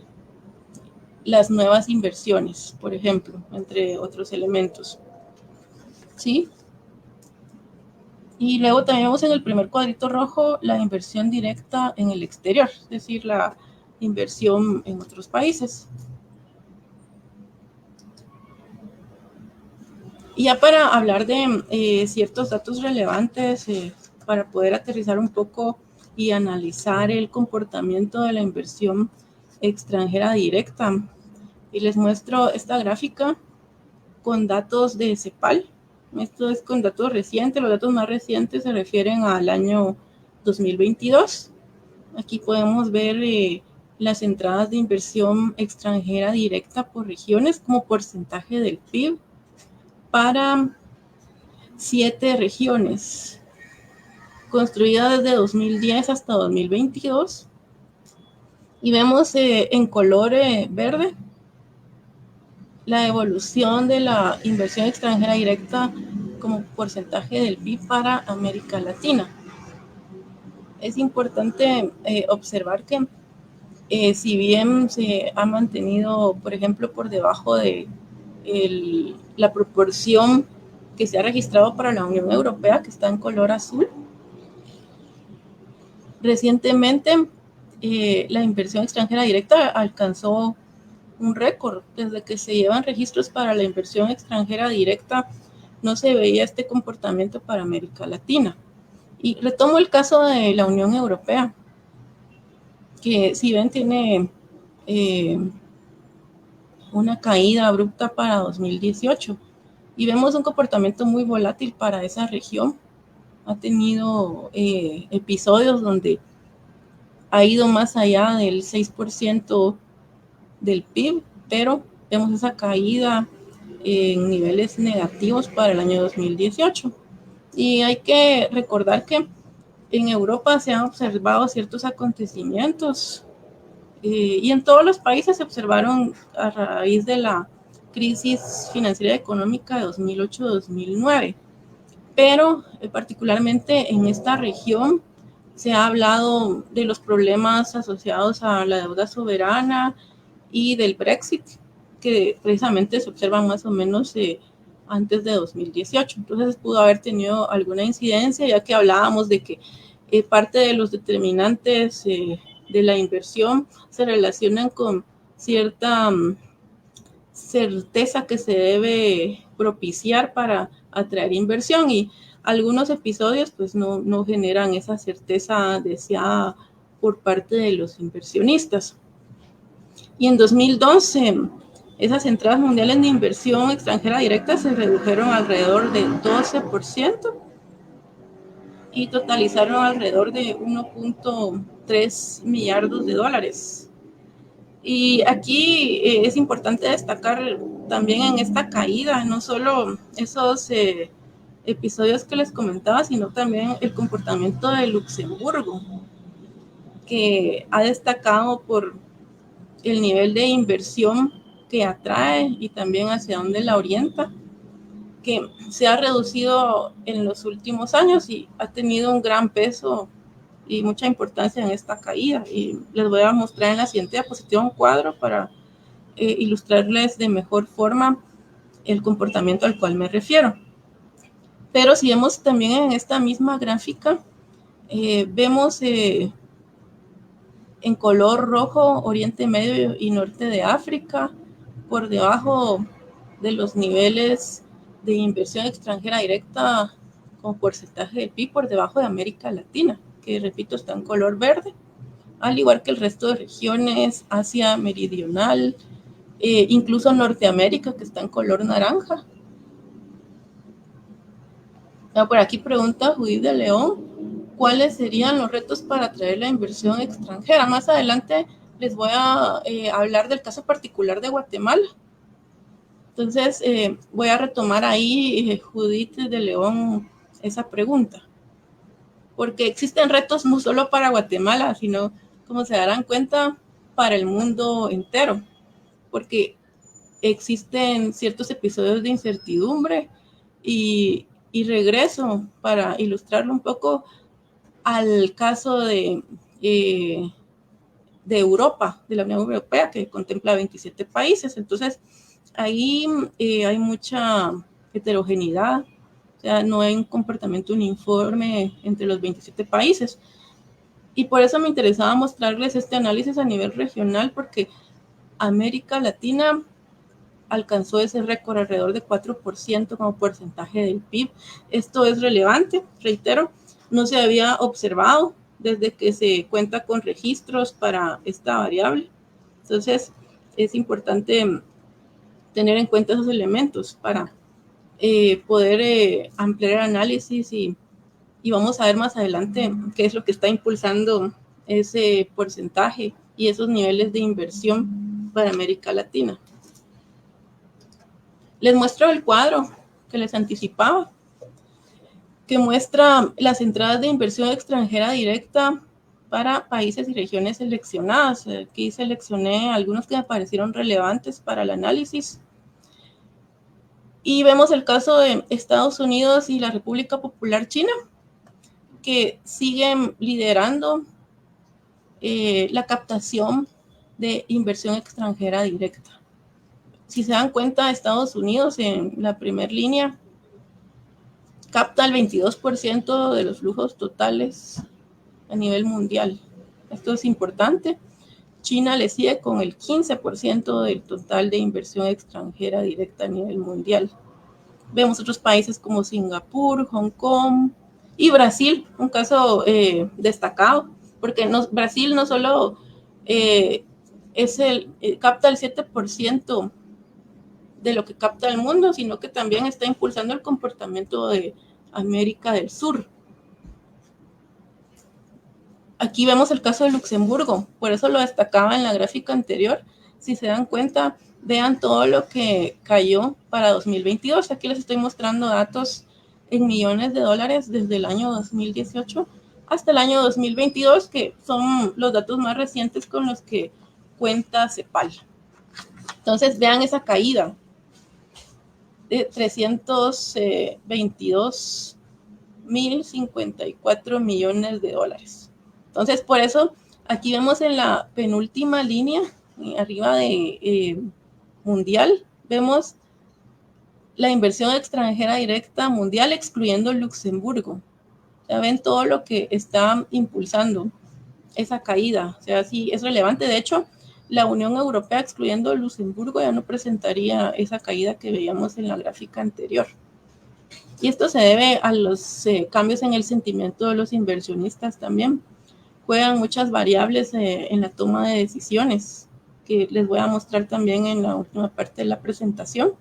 S2: las nuevas inversiones, por ejemplo, entre otros elementos. ¿Sí? Y luego también vemos en el primer cuadrito rojo la inversión directa en el exterior, es decir, la inversión en otros países. Y ya para hablar de ciertos datos relevantes, para poder aterrizar un poco y analizar el comportamiento de la inversión extranjera directa, y les muestro esta gráfica con datos de CEPAL. Esto es con datos recientes. Los datos más recientes se refieren al año 2022. Aquí podemos ver las entradas de inversión extranjera directa por regiones como porcentaje del PIB para 7 regiones, construidas desde 2010 hasta 2022. Y vemos en color verde la evolución de la inversión extranjera directa como porcentaje del PIB para América Latina. Es importante observar que si bien se ha mantenido, por ejemplo, por debajo de la proporción que se ha registrado para la Unión Europea, que está en color azul, recientemente la inversión extranjera directa alcanzó un récord. Desde que se llevan registros para la inversión extranjera directa, no se veía este comportamiento para América Latina. Y retomo el caso de la Unión Europea, que si ven tiene una caída abrupta para 2018, y vemos un comportamiento muy volátil para esa región. Ha tenido episodios donde ha ido más allá del 6% del PIB, pero vemos esa caída en niveles negativos para el año 2018. Y hay que recordar que en Europa se han observado ciertos acontecimientos y en todos los países se observaron a raíz de la crisis financiera y económica de 2008-2009. Pero particularmente en esta región se ha hablado de los problemas asociados a la deuda soberana y del Brexit, que precisamente se observan más o menos antes de 2018. Entonces pudo haber tenido alguna incidencia, ya que hablábamos de que parte de los determinantes de la inversión se relacionan con cierta certeza que se debe propiciar para atraer inversión, y algunos episodios pues no generan esa certeza deseada por parte de los inversionistas. Y en 2012 esas entradas mundiales de inversión extranjera directa se redujeron alrededor de 12% y totalizaron alrededor de 1.3 millardos de dólares. Y aquí es importante destacar también en esta caída, no solo esos episodios que les comentaba, sino también el comportamiento de Luxemburgo, que ha destacado por el nivel de inversión que atrae y también hacia dónde la orienta, que se ha reducido en los últimos años y ha tenido un gran peso y mucha importancia en esta caída. Y les voy a mostrar en la siguiente diapositiva un cuadro para ilustrarles de mejor forma el comportamiento al cual me refiero. Pero si vemos también en esta misma gráfica, vemos en color rojo Oriente Medio y Norte de África, por debajo de los niveles de inversión extranjera directa como porcentaje del PIB, por debajo de América Latina, que repito está en color verde, al igual que el resto de regiones, Asia Meridional, incluso Norteamérica, que está en color naranja. Por aquí pregunta Judith de León, ¿cuáles serían los retos para atraer la inversión extranjera? Más adelante les voy a hablar del caso particular de Guatemala. Entonces, voy a retomar ahí, Judith de León, esa pregunta. Porque existen retos no solo para Guatemala, sino, como se darán cuenta, para el mundo entero. Porque existen ciertos episodios de incertidumbre y regreso para ilustrarlo un poco al caso de Europa, de la Unión Europea, que contempla 27 países. Entonces, ahí hay mucha heterogeneidad, o sea, no hay un comportamiento uniforme entre los 27 países. Y por eso me interesaba mostrarles este análisis a nivel regional, porque América Latina alcanzó ese récord alrededor de 4% como porcentaje del PIB. Esto es relevante, reitero, no se había observado desde que se cuenta con registros para esta variable. Entonces, es importante tener en cuenta esos elementos para poder ampliar el análisis y vamos a ver más adelante qué es lo que está impulsando ese porcentaje y esos niveles de inversión para América Latina. Les muestro el cuadro que les anticipaba, que muestra las entradas de inversión extranjera directa para países y regiones seleccionadas. Aquí seleccioné algunos que me parecieron relevantes para el análisis. Y vemos el caso de Estados Unidos y la República Popular China, que siguen liderando la captación de inversión extranjera directa. Si se dan cuenta, Estados Unidos en la primera línea capta el 22% de los flujos totales a nivel mundial. Esto es importante. China le sigue con el 15% del total de inversión extranjera directa a nivel mundial. Vemos otros países como Singapur, Hong Kong y Brasil, un caso destacado, porque Brasil no solo capta el 7% de lo que capta el mundo, sino que también está impulsando el comportamiento de América del Sur. Aquí vemos el caso de Luxemburgo, por eso lo destacaba en la gráfica anterior, si se dan cuenta, vean todo lo que cayó para 2022. Aquí les estoy mostrando datos en millones de dólares desde el año 2018 hasta el año 2022, que son los datos más recientes con los que cuenta CEPAL. Entonces, vean esa caída de 322.054 millones de dólares. Entonces, por eso, aquí vemos en la penúltima línea, arriba de mundial, vemos la inversión extranjera directa mundial, excluyendo Luxemburgo. Ya ven todo lo que está impulsando esa caída. O sea, sí, es relevante. De hecho, la Unión Europea, excluyendo Luxemburgo, ya no presentaría esa caída que veíamos en la gráfica anterior. Y esto se debe a los cambios en el sentimiento de los inversionistas también. Juegan muchas variables en la toma de decisiones, que les voy a mostrar también en la última parte de la presentación.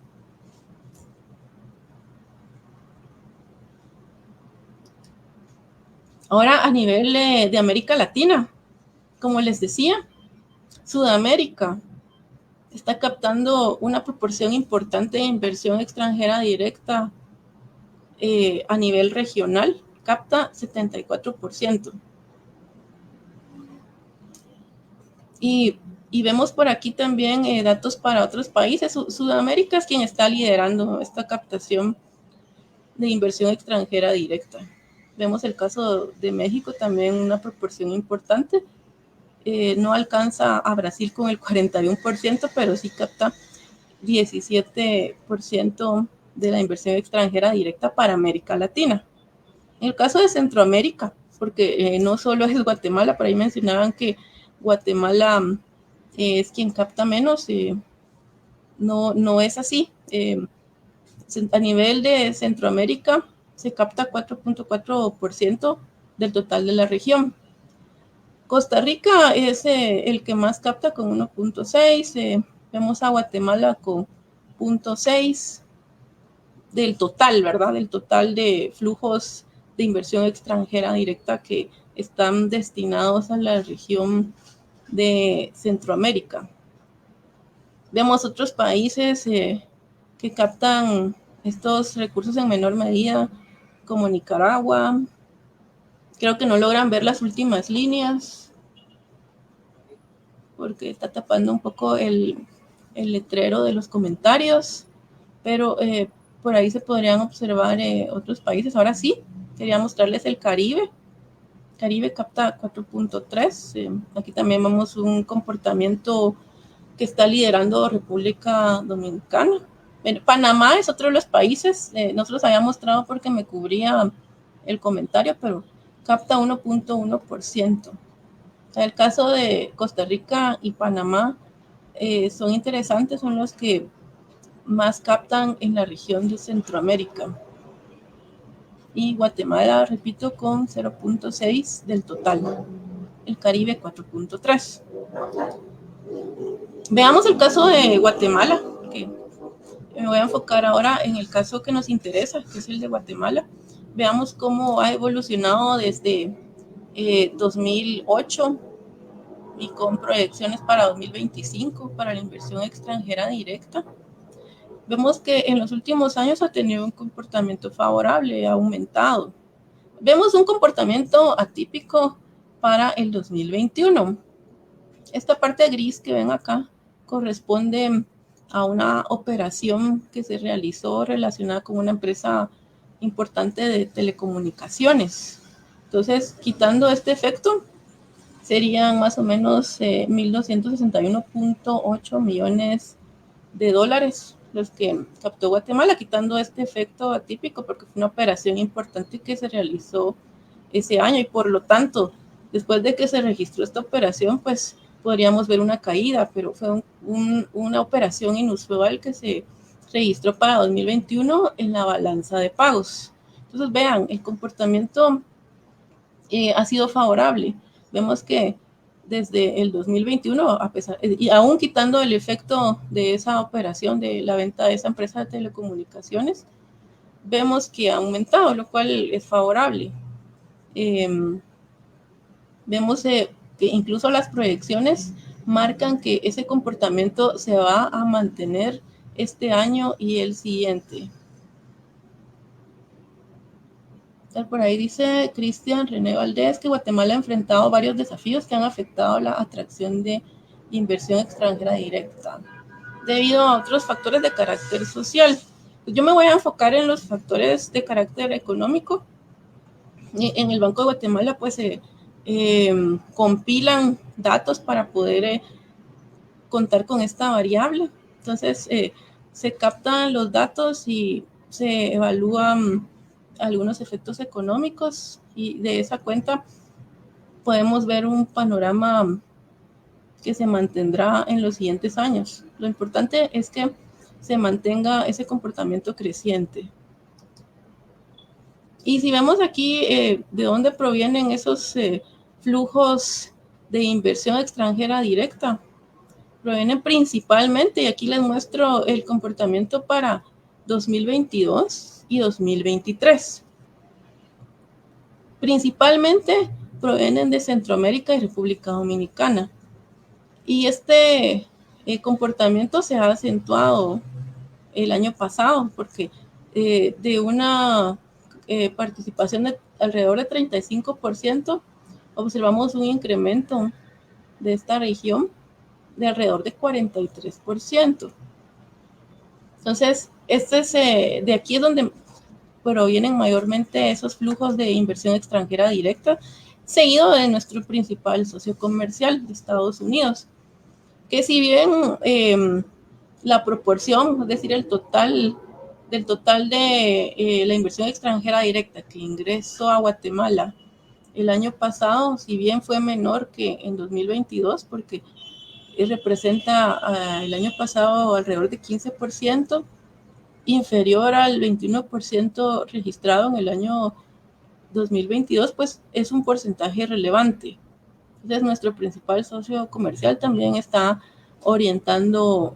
S2: Ahora, a nivel de América Latina, como les decía, Sudamérica está captando una proporción importante de inversión extranjera directa a nivel regional, capta 74%. Y vemos por aquí también datos para otros países. Sudamérica es quien está liderando esta captación de inversión extranjera directa. Vemos el caso de México, también una proporción importante. No alcanza a Brasil con el 41%, pero sí capta 17% de la inversión extranjera directa para América Latina. En el caso de Centroamérica, porque no solo es Guatemala, por ahí mencionaban que Guatemala es quien capta menos, no es así. A nivel de Centroamérica se capta 4.4% del total de la región. Costa Rica es el que más capta con 1.6%, vemos a Guatemala con 0.6% del total, ¿verdad? Del total de flujos de inversión extranjera directa que están destinados a la región de Centroamérica. Vemos otros países que captan estos recursos en menor medida, como Nicaragua. Creo que no logran ver las últimas líneas porque está tapando un poco el letrero de los comentarios, pero por ahí se podrían observar otros países. Ahora sí, quería mostrarles el Caribe. Caribe capta 4.3. Aquí también vemos un comportamiento que está liderando República Dominicana. Panamá es otro de los países. Nosotros había mostrado porque me cubría el comentario, pero capta 1.1%. El caso de Costa Rica y Panamá son interesantes, son los que más captan en la región de Centroamérica. Y Guatemala, repito, con 0.6 del total. El Caribe 4.3. Veamos el caso de Guatemala, que me voy a enfocar ahora en el caso que nos interesa, que es el de Guatemala. Veamos cómo ha evolucionado desde 2008 y con proyecciones para 2025 para la inversión extranjera directa. Vemos que en los últimos años ha tenido un comportamiento favorable, ha aumentado. Vemos un comportamiento atípico para el 2021. Esta parte gris que ven acá corresponde a una operación que se realizó relacionada con una empresa importante de telecomunicaciones. Entonces, quitando este efecto, serían más o menos 1.261.8 millones de dólares los que captó Guatemala, quitando este efecto atípico, porque fue una operación importante que se realizó ese año y por lo tanto, después de que se registró esta operación, pues podríamos ver una caída, pero fue una operación inusual que se registró para 2021 en la balanza de pagos. Entonces, vean, el comportamiento ha sido favorable. Vemos que desde el 2021, a pesar, y aún quitando el efecto de esa operación de la venta de esa empresa de telecomunicaciones, vemos que ha aumentado, lo cual es favorable. Vemos que incluso las proyecciones marcan que ese comportamiento se va a mantener este año y el siguiente. Por ahí dice Cristian René Valdés que Guatemala ha enfrentado varios desafíos que han afectado la atracción de inversión extranjera directa debido a otros factores de carácter social. Yo me voy a enfocar en los factores de carácter económico. En el Banco de Guatemala pues compilan datos para poder contar con esta variable. Entonces se captan los datos y se evalúan algunos efectos económicos y de esa cuenta podemos ver un panorama que se mantendrá en los siguientes años. Lo importante es que se mantenga ese comportamiento creciente. Y si vemos aquí de dónde provienen esos flujos de inversión extranjera directa, provienen principalmente, y aquí les muestro el comportamiento para 2022 y 2023. Principalmente provienen de Centroamérica y República Dominicana. Y este comportamiento se ha acentuado el año pasado, porque de una participación de alrededor de 35%, observamos un incremento de esta región de alrededor de 43%. Entonces, de aquí es donde provienen mayormente esos flujos de inversión extranjera directa, seguido de nuestro principal socio comercial de Estados Unidos, que si bien la proporción, es decir, del total de la inversión extranjera directa que ingresó a Guatemala el año pasado, si bien fue menor que en 2022, porque representa el año pasado alrededor de 15%, inferior al 21% registrado en el año 2022, pues es un porcentaje relevante. Entonces, nuestro principal socio comercial también está orientando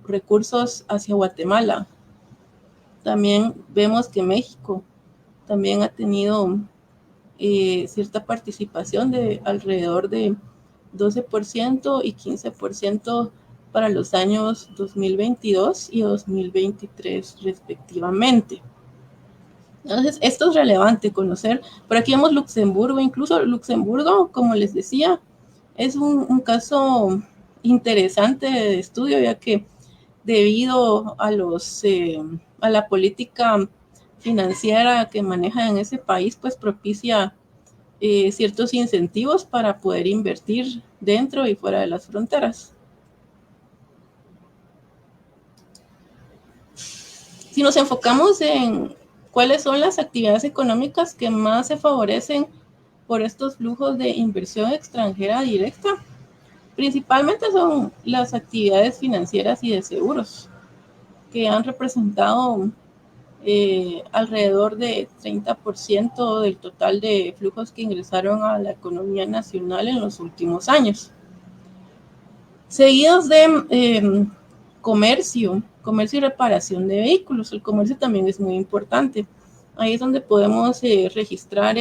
S2: recursos hacia Guatemala. También vemos que México también ha tenido cierta participación de alrededor de 12% y 15% para los años 2022 y 2023 respectivamente. Entonces, esto es relevante conocer. Por aquí vemos Luxemburgo, incluso Luxemburgo, como les decía, es un caso interesante de estudio, ya que debido a la política financiera que maneja en ese país, pues propicia ciertos incentivos para poder invertir dentro y fuera de las fronteras. Si nos enfocamos en cuáles son las actividades económicas que más se favorecen por estos flujos de inversión extranjera directa, principalmente son las actividades financieras y de seguros, que han representado alrededor de 30% del total de flujos que ingresaron a la economía nacional en los últimos años. Seguidos de comercio y reparación de vehículos. El comercio también es muy importante. Ahí es donde podemos registrar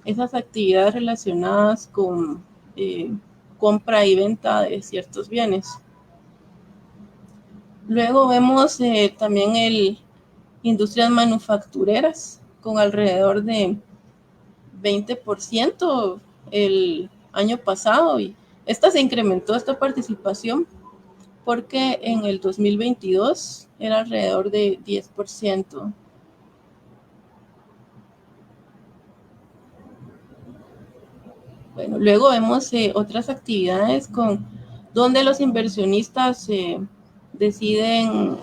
S2: esas actividades relacionadas con compra y venta de ciertos bienes. Luego vemos también industrias manufactureras con alrededor de 20% el año pasado, y se incrementó esta participación porque en el 2022 era alrededor de 10%. Bueno, luego vemos otras actividades donde los inversionistas deciden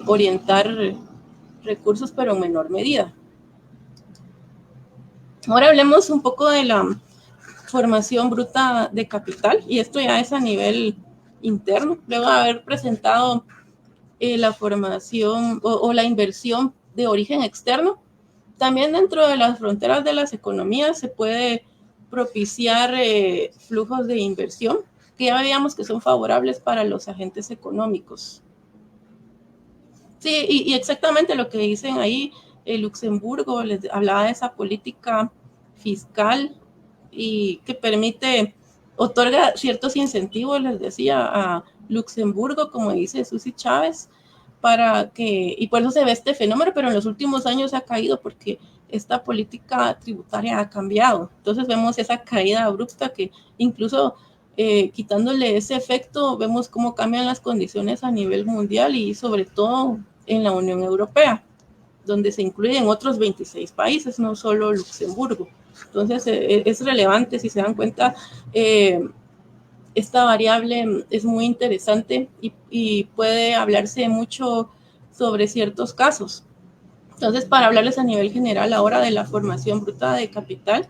S2: orientar recursos, pero en menor medida. Ahora hablemos un poco de la formación bruta de capital, y esto ya es a nivel interno, luego de haber presentado la formación o la inversión de origen externo. También dentro de las fronteras de las economías se puede propiciar flujos de inversión que ya veíamos que son favorables para los agentes económicos. Sí, y exactamente lo que dicen ahí, Luxemburgo les hablaba de esa política fiscal y que permite otorga ciertos incentivos, les decía, a Luxemburgo, como dice Susi Chávez, y por eso se ve este fenómeno, pero en los últimos años ha caído porque esta política tributaria ha cambiado. Entonces vemos esa caída abrupta que incluso quitándole ese efecto, vemos cómo cambian las condiciones a nivel mundial y sobre todo en la Unión Europea, donde se incluyen otros 26 países, no solo Luxemburgo. Entonces es relevante, si se dan cuenta, esta variable es muy interesante y puede hablarse mucho sobre ciertos casos. Entonces, para hablarles a nivel general ahora de la formación bruta de capital,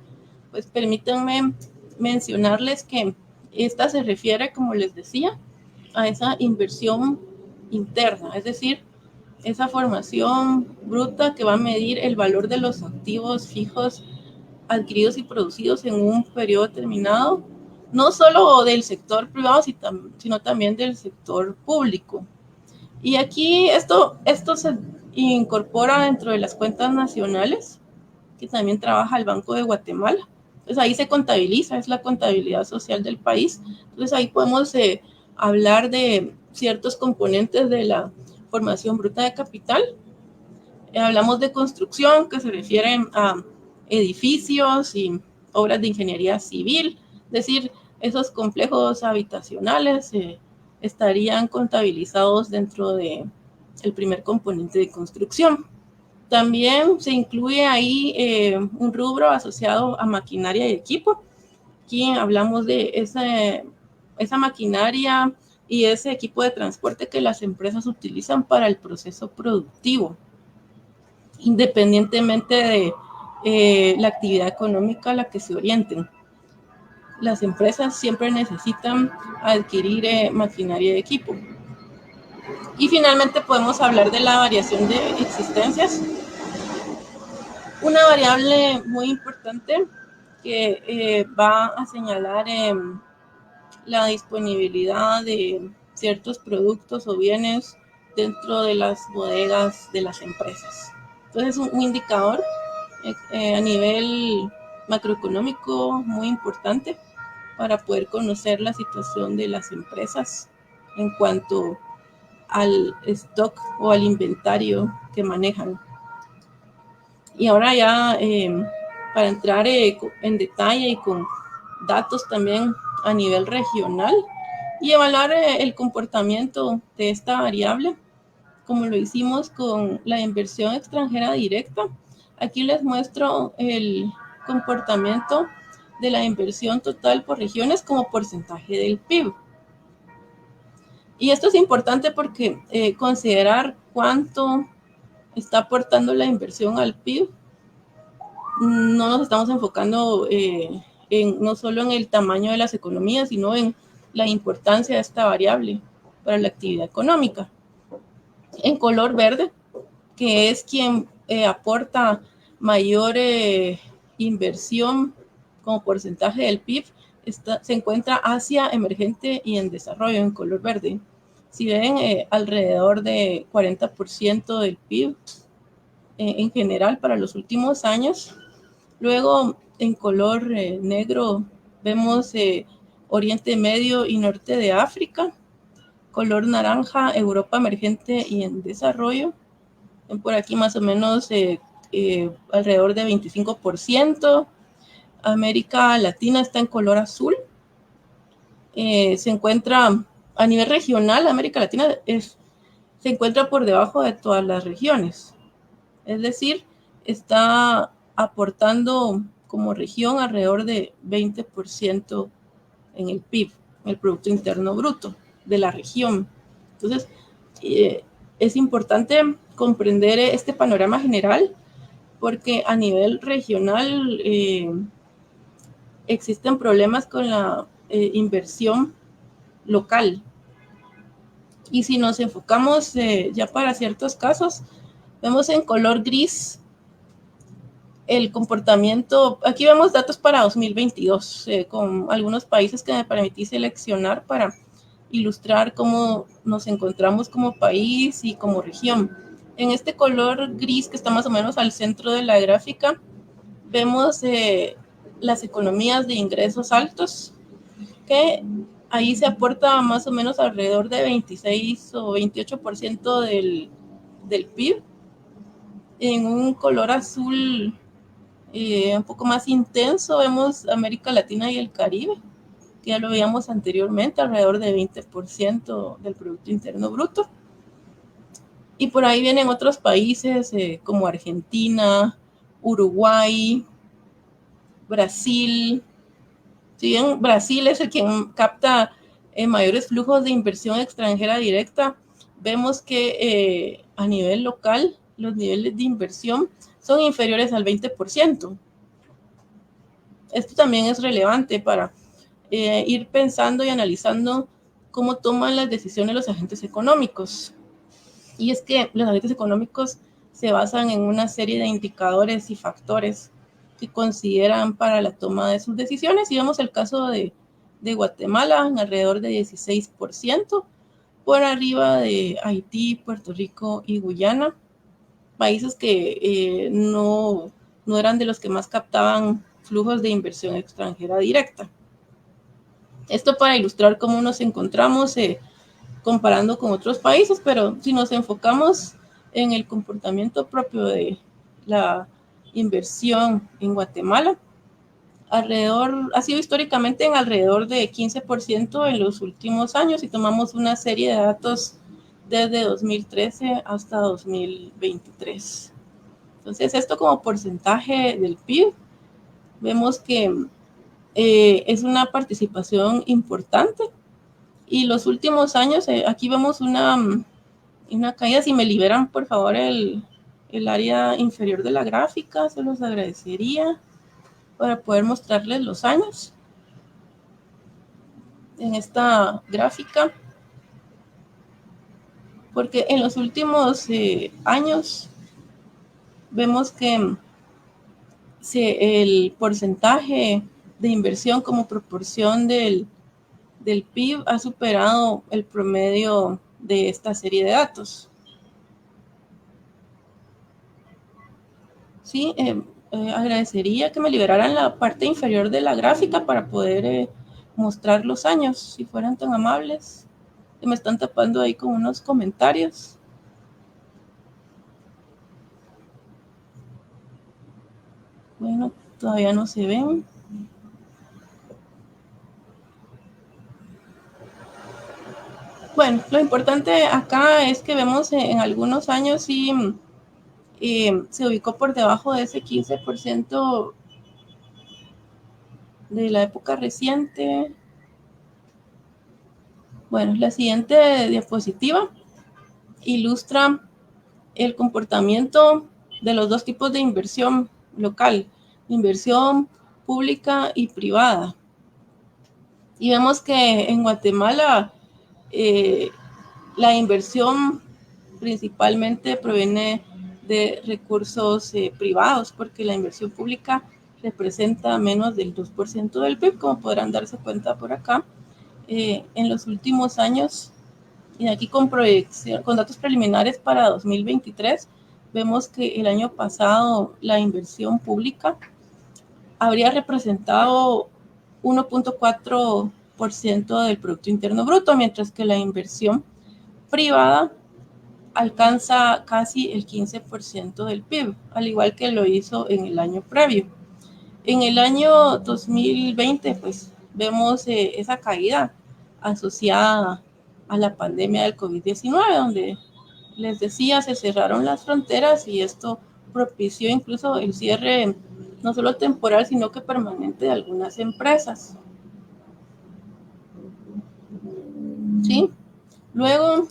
S2: pues permítanme mencionarles que esta se refiere, como les decía, a esa inversión interna, es decir, esa formación bruta que va a medir el valor de los activos fijos adquiridos y producidos en un periodo determinado, no solo del sector privado, sino también del sector público. Y aquí esto se incorpora dentro de las cuentas nacionales, que también trabaja el Banco de Guatemala. Entonces ahí se contabiliza, es la contabilidad social del país. Entonces ahí podemos hablar de ciertos componentes de la formación bruta de capital. Hablamos de construcción, que se refieren a edificios y obras de ingeniería civil, es decir, esos complejos habitacionales estarían contabilizados dentro del primer componente de construcción. También se incluye ahí un rubro asociado a maquinaria y equipo. Aquí hablamos de esa maquinaria y ese equipo de transporte que las empresas utilizan para el proceso productivo, independientemente de la actividad económica a la que se orienten. Las empresas siempre necesitan adquirir maquinaria y equipo. Y finalmente podemos hablar de la variación de existencias. Una variable muy importante que va a señalar la disponibilidad de ciertos productos o bienes dentro de las bodegas de las empresas. Entonces, un indicador a nivel macroeconómico muy importante para poder conocer la situación de las empresas en cuanto al stock o al inventario que manejan. Y ahora ya para entrar en detalle y con datos también a nivel regional y evaluar el comportamiento de esta variable, como lo hicimos con la inversión extranjera directa. Aquí les muestro el comportamiento de la inversión total por regiones como porcentaje del PIB. Y esto es importante porque considerar cuánto está aportando la inversión al PIB, no nos estamos enfocando no solo en el tamaño de las economías, sino en la importancia de esta variable para la actividad económica. En color verde, que es quien aporta mayor inversión como porcentaje del PIB, se encuentra Asia emergente y en desarrollo en color verde. Si ven, alrededor de 40% del PIB en general para los últimos años. Luego, en color negro, vemos Oriente Medio y Norte de África. Color naranja, Europa emergente y en desarrollo. Por aquí más o menos alrededor de 25%. América Latina está en color azul. Se encuentra a nivel regional, América Latina se encuentra por debajo de todas las regiones. Es decir, está aportando como región alrededor de 20% en el PIB, el Producto Interno Bruto de la región. Entonces, es importante comprender este panorama general porque a nivel regional existen problemas con la inversión local. Y si nos enfocamos ya para ciertos casos, vemos en color gris el comportamiento. Aquí vemos datos para 2022 con algunos países que me permití seleccionar para ilustrar cómo nos encontramos como país y como región. En este color gris que está más o menos al centro de la gráfica, vemos las economías de ingresos altos, que ahí se aporta más o menos alrededor de 26 o 28% del PIB. En un color azul un poco más intenso vemos América Latina y el Caribe, que ya lo veíamos anteriormente, alrededor de 20% del Producto Interno Bruto. Y por ahí vienen otros países como Argentina, Uruguay, Brasil. Si bien Brasil es el quien capta mayores flujos de inversión extranjera directa, vemos que a nivel local los niveles de inversión son inferiores al 20%. Esto también es relevante para ir pensando y analizando cómo toman las decisiones los agentes económicos. Y es que los agentes económicos se basan en una serie de indicadores y factores que consideran para la toma de sus decisiones. Y vemos el caso de Guatemala en alrededor de 16%, por arriba de Haití, Puerto Rico y Guyana, países que no eran de los que más captaban flujos de inversión extranjera directa. Esto para ilustrar cómo nos encontramos comparando con otros países, pero si nos enfocamos en el comportamiento propio de la inversión en Guatemala, ha sido históricamente en alrededor de 15% en los últimos años, y tomamos una serie de datos desde 2013 hasta 2023. Entonces, esto como porcentaje del PIB, vemos que es una participación importante. Y los últimos años, aquí vemos una caída. Si me liberan, por favor, el área inferior de la gráfica, se los agradecería para poder mostrarles los años en esta gráfica. Porque en los últimos años vemos que el porcentaje de inversión como proporción del PIB ha superado el promedio de esta serie de datos. Sí, agradecería que me liberaran la parte inferior de la gráfica para poder mostrar los años, si fueran tan amables. Que me están tapando ahí con unos comentarios. Bueno, todavía no se ven. Bueno, lo importante acá es que vemos en algunos años sí se ubicó por debajo de ese 15% de la época reciente. Bueno, la siguiente diapositiva ilustra el comportamiento de los dos tipos de inversión local, inversión pública y privada. Y vemos que en Guatemala la inversión principalmente proviene de recursos privados, porque la inversión pública representa menos del 2% del PIB, como podrán darse cuenta por acá. En los últimos años, y aquí con datos preliminares para 2023, vemos que el año pasado la inversión pública habría representado 1.4% del Producto Interno Bruto, mientras que la inversión privada alcanza casi el 15% del PIB, al igual que lo hizo en el año previo. En el año 2020, pues vemos esa caída asociada a la pandemia del COVID-19, donde les decía, se cerraron las fronteras y esto propició incluso el cierre no solo temporal, sino que permanente de algunas empresas. ¿Sí? Luego,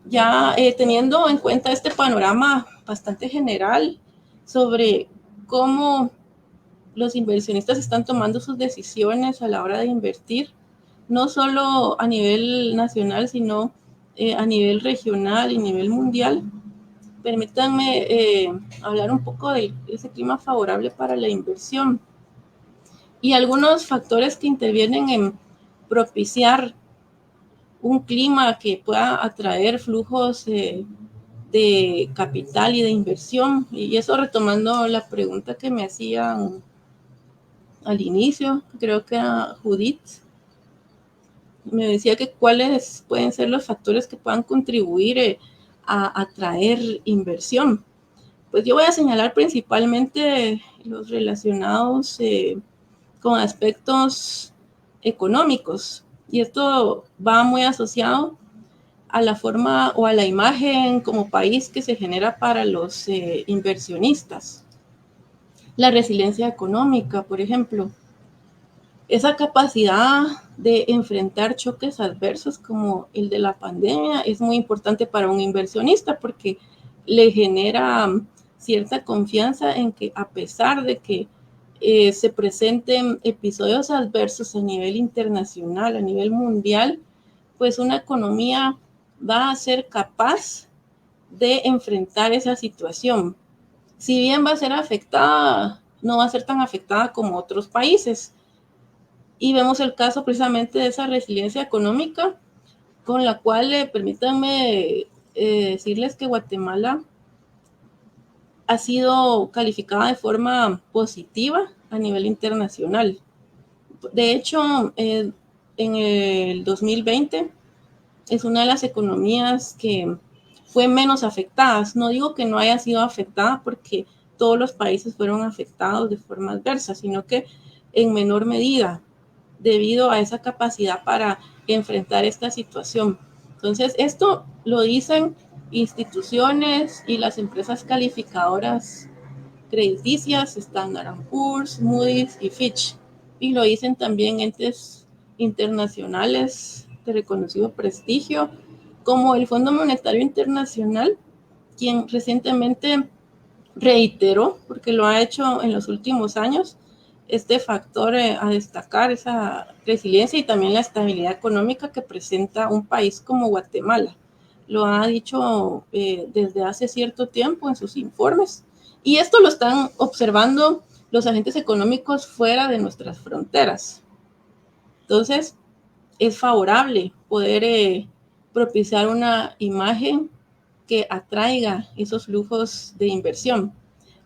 S2: ya teniendo en cuenta este panorama bastante general sobre cómo los inversionistas están tomando sus decisiones a la hora de invertir, no solo a nivel nacional, sino a nivel regional y nivel mundial, permítanme hablar un poco de ese clima favorable para la inversión y algunos factores que intervienen en propiciar un clima que pueda atraer flujos de capital y de inversión. Y eso retomando la pregunta que me hacían al inicio, creo que era Judith, me decía que cuáles pueden ser los factores que puedan contribuir a atraer inversión. Pues yo voy a señalar principalmente los relacionados con aspectos económicos, y esto va muy asociado a la forma o a la imagen como país que se genera para los inversionistas. La resiliencia económica, por ejemplo, esa capacidad de enfrentar choques adversos como el de la pandemia es muy importante para un inversionista porque le genera cierta confianza en que, a pesar de que se presenten episodios adversos a nivel internacional, a nivel mundial, pues una economía va a ser capaz de enfrentar esa situación. Si bien va a ser afectada, no va a ser tan afectada como otros países. Y vemos el caso precisamente de esa resiliencia económica con la cual, permítanme decirles que Guatemala ha sido calificada de forma positiva a nivel internacional. De hecho, en el 2020 es una de las economías que fue menos afectadas. No digo que no haya sido afectada porque todos los países fueron afectados de forma adversa, sino que en menor medida, debido a esa capacidad para enfrentar esta situación. Entonces, esto lo dicen instituciones y las empresas calificadoras crediticias, Standard & Poor's, Moody's y Fitch. Y lo dicen también entes internacionales de reconocido prestigio, como el Fondo Monetario Internacional, quien recientemente reiteró, porque lo ha hecho en los últimos años, este factor a destacar, esa resiliencia y también la estabilidad económica que presenta un país como Guatemala. Lo ha dicho desde hace cierto tiempo en sus informes, y esto lo están observando los agentes económicos fuera de nuestras fronteras. Entonces, es favorable poder propiciar una imagen que atraiga esos flujos de inversión.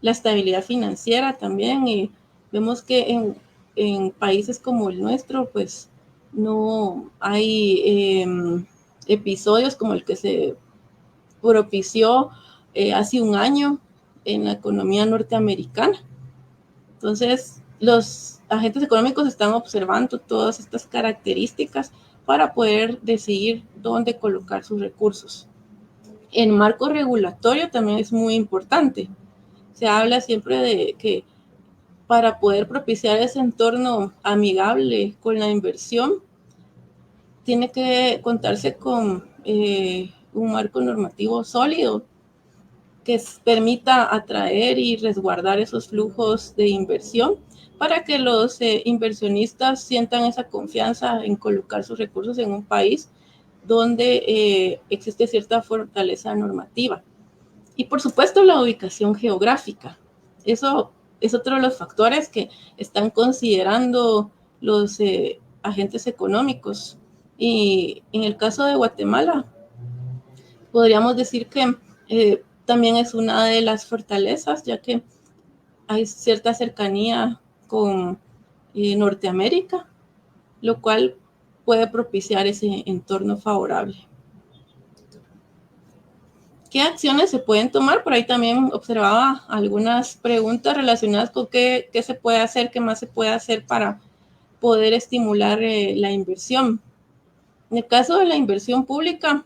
S2: La estabilidad financiera también, vemos que en países como el nuestro, pues no hay episodios como el que se propició hace un año en la economía norteamericana. Entonces, los agentes económicos están observando todas estas características para poder decidir dónde colocar sus recursos. El marco regulatorio también es muy importante. Se habla siempre de que para poder propiciar ese entorno amigable con la inversión, tiene que contarse con un marco normativo sólido que permita atraer y resguardar esos flujos de inversión para que los inversionistas sientan esa confianza en colocar sus recursos en un país donde existe cierta fortaleza normativa. Y por supuesto la ubicación geográfica. Eso es otro de los factores que están considerando los agentes económicos. Y en el caso de Guatemala, podríamos decir que también es una de las fortalezas, ya que hay cierta cercanía con Norteamérica, lo cual puede propiciar ese entorno favorable. ¿Qué acciones se pueden tomar? Por ahí también observaba algunas preguntas relacionadas con qué se puede hacer, qué más se puede hacer para poder estimular la inversión. En el caso de la inversión pública,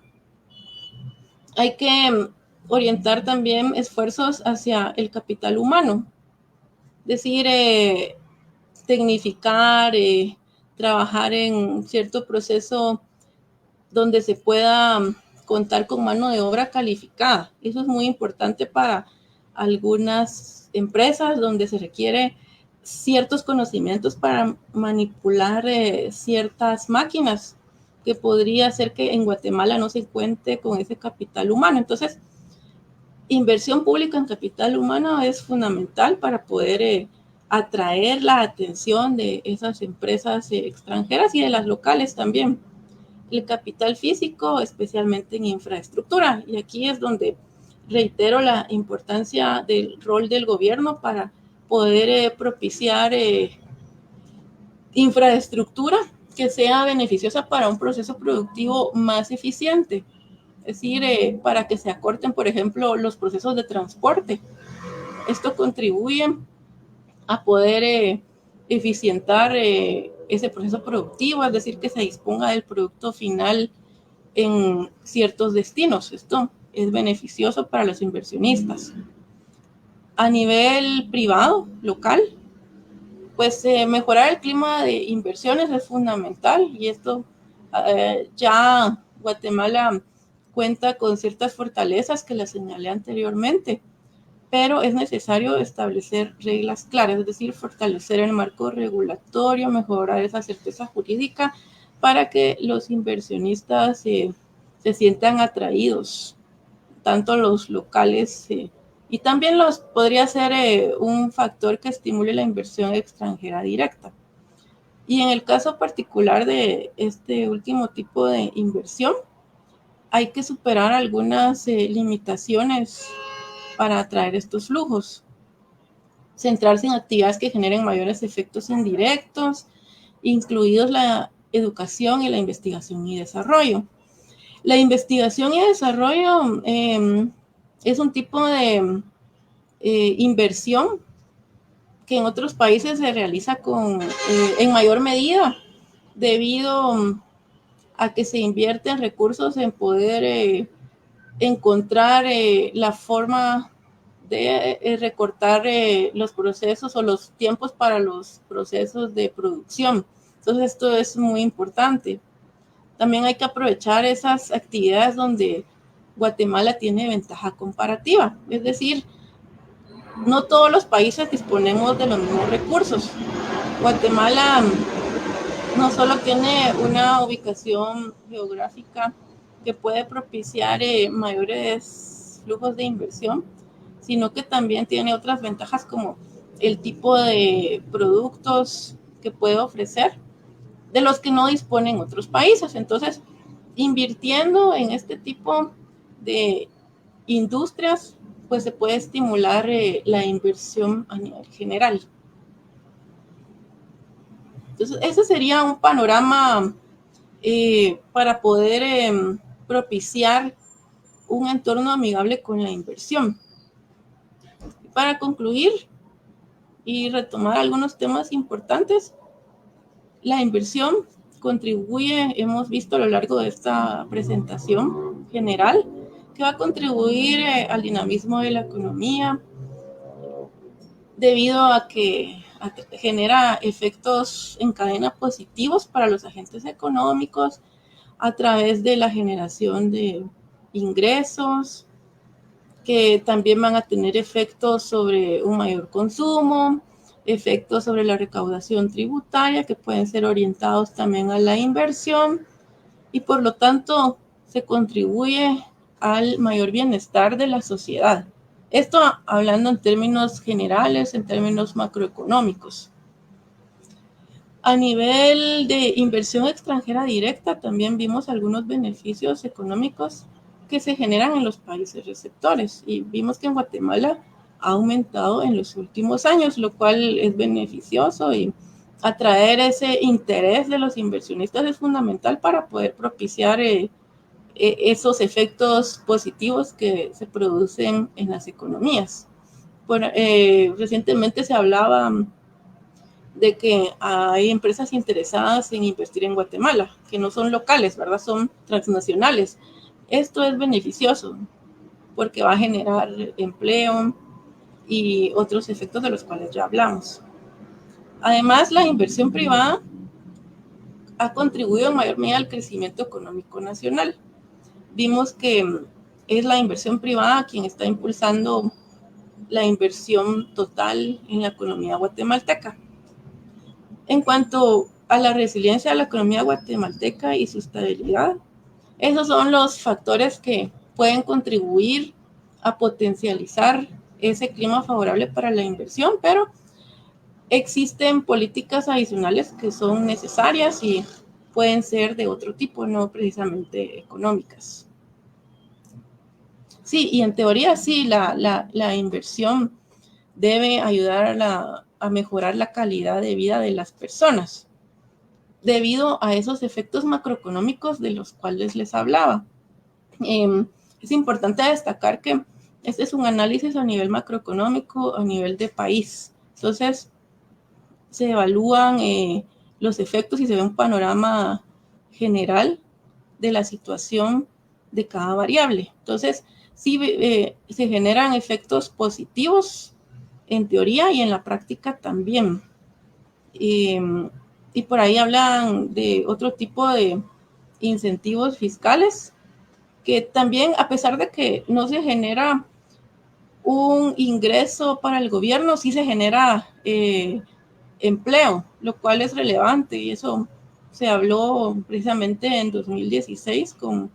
S2: hay que orientar también esfuerzos hacia el capital humano, es decir, tecnificar, trabajar en cierto proceso donde se pueda contar con mano de obra calificada. Eso es muy importante para algunas empresas donde se requiere ciertos conocimientos para manipular ciertas máquinas, que podría ser que en Guatemala no se cuente con ese capital humano. Entonces, inversión pública en capital humano es fundamental para poder atraer la atención de esas empresas extranjeras y de las locales también. El capital físico, especialmente en infraestructura. Y aquí es donde reitero la importancia del rol del gobierno para poder propiciar infraestructura que sea beneficiosa para un proceso productivo más eficiente. Es decir, para que se acorten, por ejemplo, los procesos de transporte. Esto contribuye a poder eficientar ese proceso productivo, es decir, que se disponga del producto final en ciertos destinos. Esto es beneficioso para los inversionistas. A nivel privado, local, pues mejorar el clima de inversiones es fundamental, y esto ya Guatemala cuenta con ciertas fortalezas que las señalé anteriormente, pero es necesario establecer reglas claras, es decir, fortalecer el marco regulatorio, mejorar esa certeza jurídica para que los inversionistas se sientan atraídos, tanto los locales y también podría ser un factor que estimule la inversión extranjera directa. Y en el caso particular de este último tipo de inversión, hay que superar algunas limitaciones para atraer estos flujos. Centrarse en actividades que generen mayores efectos indirectos, incluidos la educación y la investigación y desarrollo. La investigación y desarrollo es un tipo de inversión que en otros países se realiza en mayor medida debido a que se invierten recursos en poder encontrar la forma de recortar los procesos o los tiempos para los procesos de producción. Entonces esto es muy importante. También hay que aprovechar esas actividades donde Guatemala tiene ventaja comparativa, es decir, no todos los países disponemos de los mismos recursos. Guatemala no solo tiene una ubicación geográfica que puede propiciar mayores flujos de inversión, sino que también tiene otras ventajas como el tipo de productos que puede ofrecer, de los que no disponen otros países. Entonces, invirtiendo en este tipo de industrias, pues se puede estimular la inversión a nivel general. Entonces, ese sería un panorama para poder propiciar un entorno amigable con la inversión. Para concluir y retomar algunos temas importantes, la inversión contribuye, hemos visto a lo largo de esta presentación general, que va a contribuir al dinamismo de la economía, debido a que genera efectos en cadena positivos para los agentes económicos a través de la generación de ingresos, que también van a tener efectos sobre un mayor consumo, efectos sobre la recaudación tributaria que pueden ser orientados también a la inversión, y por lo tanto se contribuye al mayor bienestar de la sociedad. Esto hablando en términos generales, en términos macroeconómicos. A nivel de inversión extranjera directa, también vimos algunos beneficios económicos que se generan en los países receptores, y vimos que en Guatemala ha aumentado en los últimos años, lo cual es beneficioso, y atraer ese interés de los inversionistas es fundamental para poder propiciar esos efectos positivos que se producen en las economías. Recientemente se hablaba de que hay empresas interesadas en invertir en Guatemala, que no son locales, ¿verdad? Son transnacionales. Esto es beneficioso porque va a generar empleo y otros efectos de los cuales ya hablamos. Además, la inversión privada ha contribuido en mayor medida al crecimiento económico nacional. Vimos que es la inversión privada quien está impulsando la inversión total en la economía guatemalteca. En cuanto a la resiliencia de la economía guatemalteca y su estabilidad, esos son los factores que pueden contribuir a potencializar ese clima favorable para la inversión, pero existen políticas adicionales que son necesarias y pueden ser de otro tipo, no precisamente económicas. Sí, y en teoría sí, la inversión debe ayudar a mejorar la calidad de vida de las personas. debido a esos efectos macroeconómicos de los cuales les hablaba. Es importante destacar que este es un análisis a nivel macroeconómico, a nivel de país. Entonces, se evalúan los efectos y se ve un panorama general de la situación de cada variable. Entonces, sí se generan efectos positivos en teoría y en la práctica también. Y por ahí hablan de otro tipo de incentivos fiscales que también, a pesar de que no se genera un ingreso para el gobierno, sí se genera empleo, lo cual es relevante, y eso se habló precisamente en 2016 con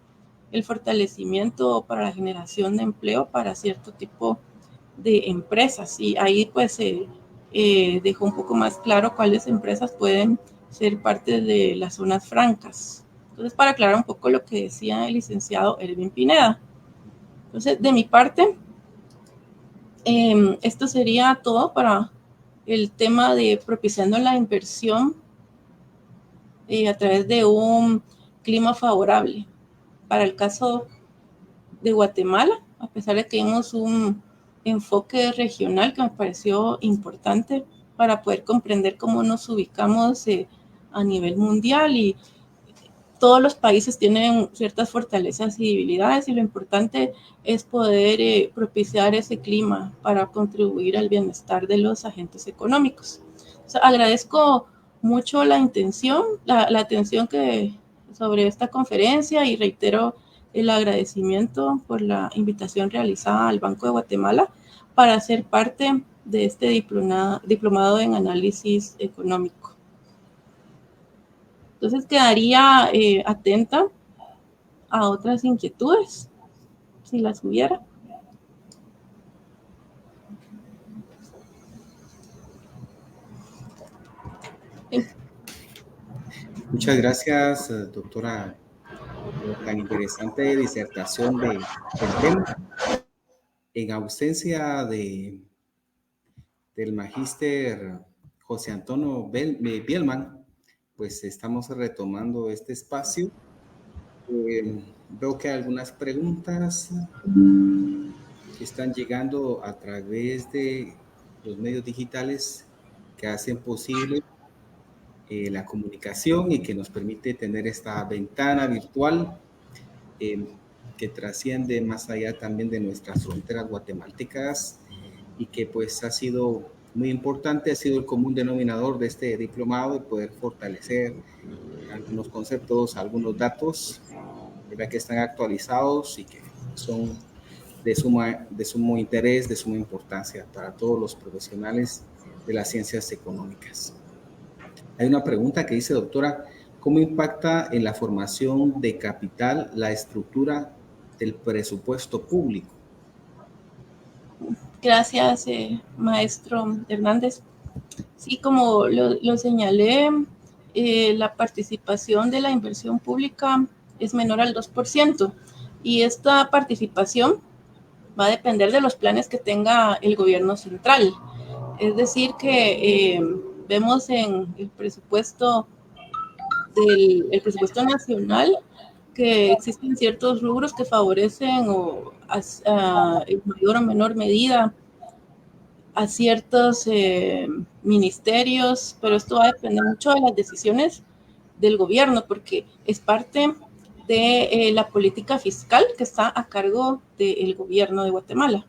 S2: el fortalecimiento para la generación de empleo para cierto tipo de empresas, y ahí pues se dejó un poco más claro cuáles empresas pueden ser parte de las zonas francas. Entonces, para aclarar un poco lo que decía el licenciado Erwin Pineda. Entonces, de mi parte, esto sería todo para el tema de propiciando la inversión a través de un clima favorable. Para el caso de Guatemala, a pesar de que vimos un enfoque regional que me pareció importante para poder comprender cómo nos ubicamos a nivel mundial, y todos los países tienen ciertas fortalezas y debilidades, y lo importante es poder propiciar ese clima para contribuir al bienestar de los agentes económicos. O sea, agradezco mucho la atención sobre esta conferencia, y reitero el agradecimiento por la invitación realizada al Banco de Guatemala para ser parte de este diplomado en análisis económico. Entonces quedaría atenta a otras inquietudes, si las hubiera.
S1: Muchas gracias, doctora, por tan interesante disertación del tema. En ausencia del magíster José Antonio Bielman, pues estamos retomando este espacio. Veo que hay algunas preguntas que están llegando a través de los medios digitales que hacen posible la comunicación y que nos permite tener esta ventana virtual que trasciende más allá también de nuestras fronteras guatemaltecas, y que pues ha sido muy importante, ha sido el común denominador de este diplomado, de poder fortalecer algunos conceptos, algunos datos, ¿verdad?, que están actualizados y que son de sumo interés, de suma importancia para todos los profesionales de las ciencias económicas. Hay una pregunta que dice, doctora, ¿cómo impacta en la formación de capital la estructura del presupuesto público?
S2: Gracias, maestro Hernández. Sí, como lo señalé, la participación de la inversión pública es menor al 2%, y esta participación va a depender de los planes que tenga el gobierno central. Es decir, que vemos en el presupuesto el presupuesto nacional que existen ciertos rubros que favorecen en mayor o menor medida a ciertos ministerios, pero esto va a depender mucho de las decisiones del gobierno, porque es parte de la política fiscal que está a cargo del gobierno de Guatemala.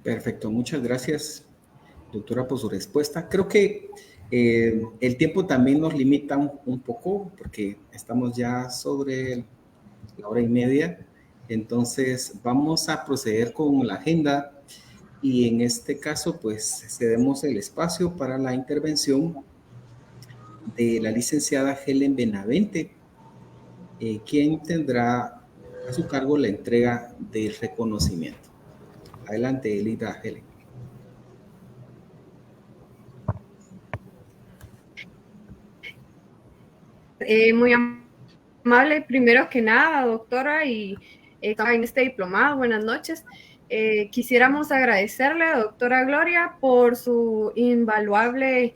S1: Perfecto, muchas gracias, doctora, por su respuesta. Creo que el tiempo también nos limita un poco, porque estamos ya sobre la hora y media. Entonces vamos a proceder con la agenda, y en este caso pues cedemos el espacio para la intervención de la licenciada Helen Benavente, quien tendrá a su cargo la entrega del reconocimiento. Adelante, Elida Helen.
S3: Muy amable, primero que nada, doctora, y en este diplomado, buenas noches. Quisiéramos agradecerle a doctora Gloria por su invaluable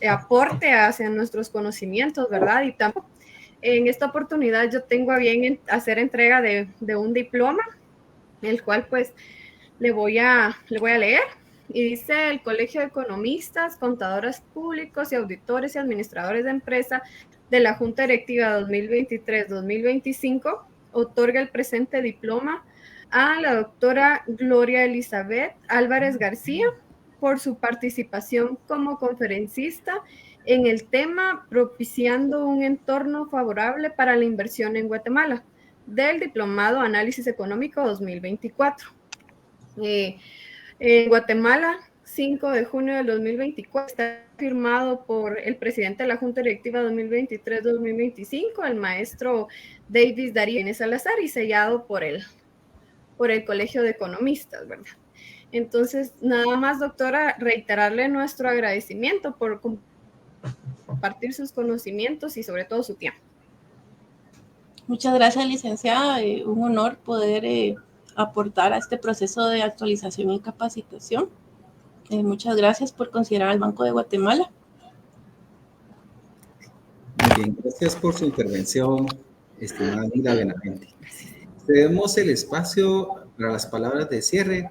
S3: aporte hacia nuestros conocimientos, ¿verdad? Y también en esta oportunidad yo tengo a bien hacer entrega de un diploma, el cual pues le voy a leer. Y dice: el Colegio de Economistas, Contadores Públicos y Auditores y Administradores de Empresa de la Junta Directiva 2023-2025 otorga el presente diploma a la doctora Gloria Elizabeth Álvarez García por su participación como conferencista en el tema propiciando un entorno favorable para la inversión en Guatemala, del Diplomado Análisis Económico 2024. En Guatemala, 5 de junio del 2024, está firmado por el presidente de la Junta Directiva 2023-2025, el maestro Davis Darío Inés Salazar, y sellado por el Colegio de Economistas, ¿verdad? Entonces, nada más, doctora, reiterarle nuestro agradecimiento por compartir sus conocimientos y sobre todo su tiempo.
S2: Muchas gracias, licenciada. Un honor poder aportar a este proceso de actualización y capacitación. Muchas gracias por considerar al Banco de Guatemala.
S1: Muy bien, gracias por su intervención, estimada Nida Benavente. Cedemos el espacio para las palabras de cierre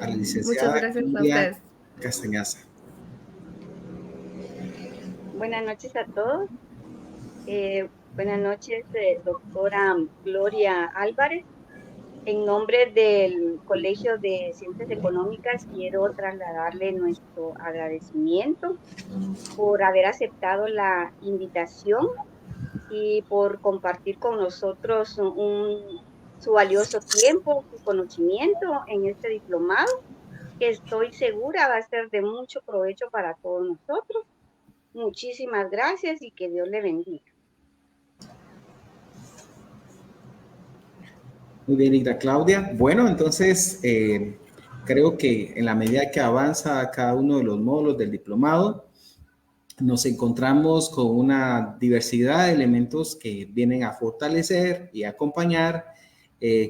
S1: a la licenciada Claudia Castañaza.
S4: Buenas noches a todos. Buenas noches, doctora Gloria Álvarez. En nombre del Colegio de Ciencias Económicas quiero trasladarle nuestro agradecimiento por haber aceptado la invitación y por compartir con nosotros su valioso tiempo, su conocimiento en este diplomado, que estoy segura va a ser de mucho provecho para todos nosotros. Muchísimas gracias y que Dios le bendiga.
S1: Muy bien, Ida Claudia. Bueno, entonces creo que en la medida que avanza cada uno de los módulos del diplomado, nos encontramos con una diversidad de elementos que vienen a fortalecer y acompañar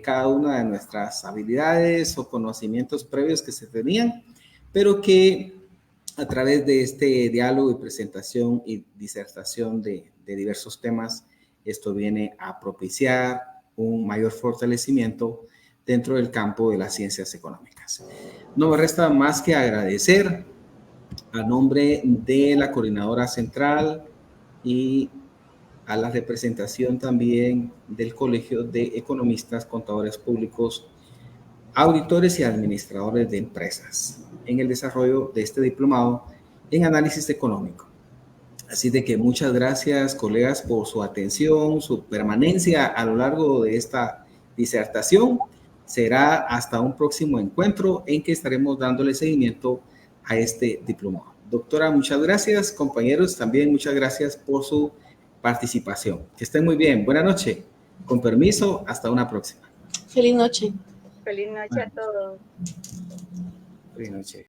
S1: cada una de nuestras habilidades o conocimientos previos que se tenían, pero que a través de este diálogo y presentación y disertación de diversos temas, esto viene a propiciar un mayor fortalecimiento dentro del campo de las ciencias económicas. No me resta más que agradecer a nombre de la Coordinadora Central y a la representación también del Colegio de Economistas, Contadores Públicos, Auditores y Administradores de Empresas en el desarrollo de este diplomado en análisis económico. Así de que muchas gracias, colegas, por su atención, su permanencia a lo largo de esta disertación. Será hasta un próximo encuentro en que estaremos dándole seguimiento a este diplomado. Doctora, muchas gracias. Compañeros, también muchas gracias por su participación. Que estén muy bien. Buenas noches. Con permiso, hasta una próxima.
S2: Feliz noche.
S4: Feliz noche a todos.
S1: Feliz noche.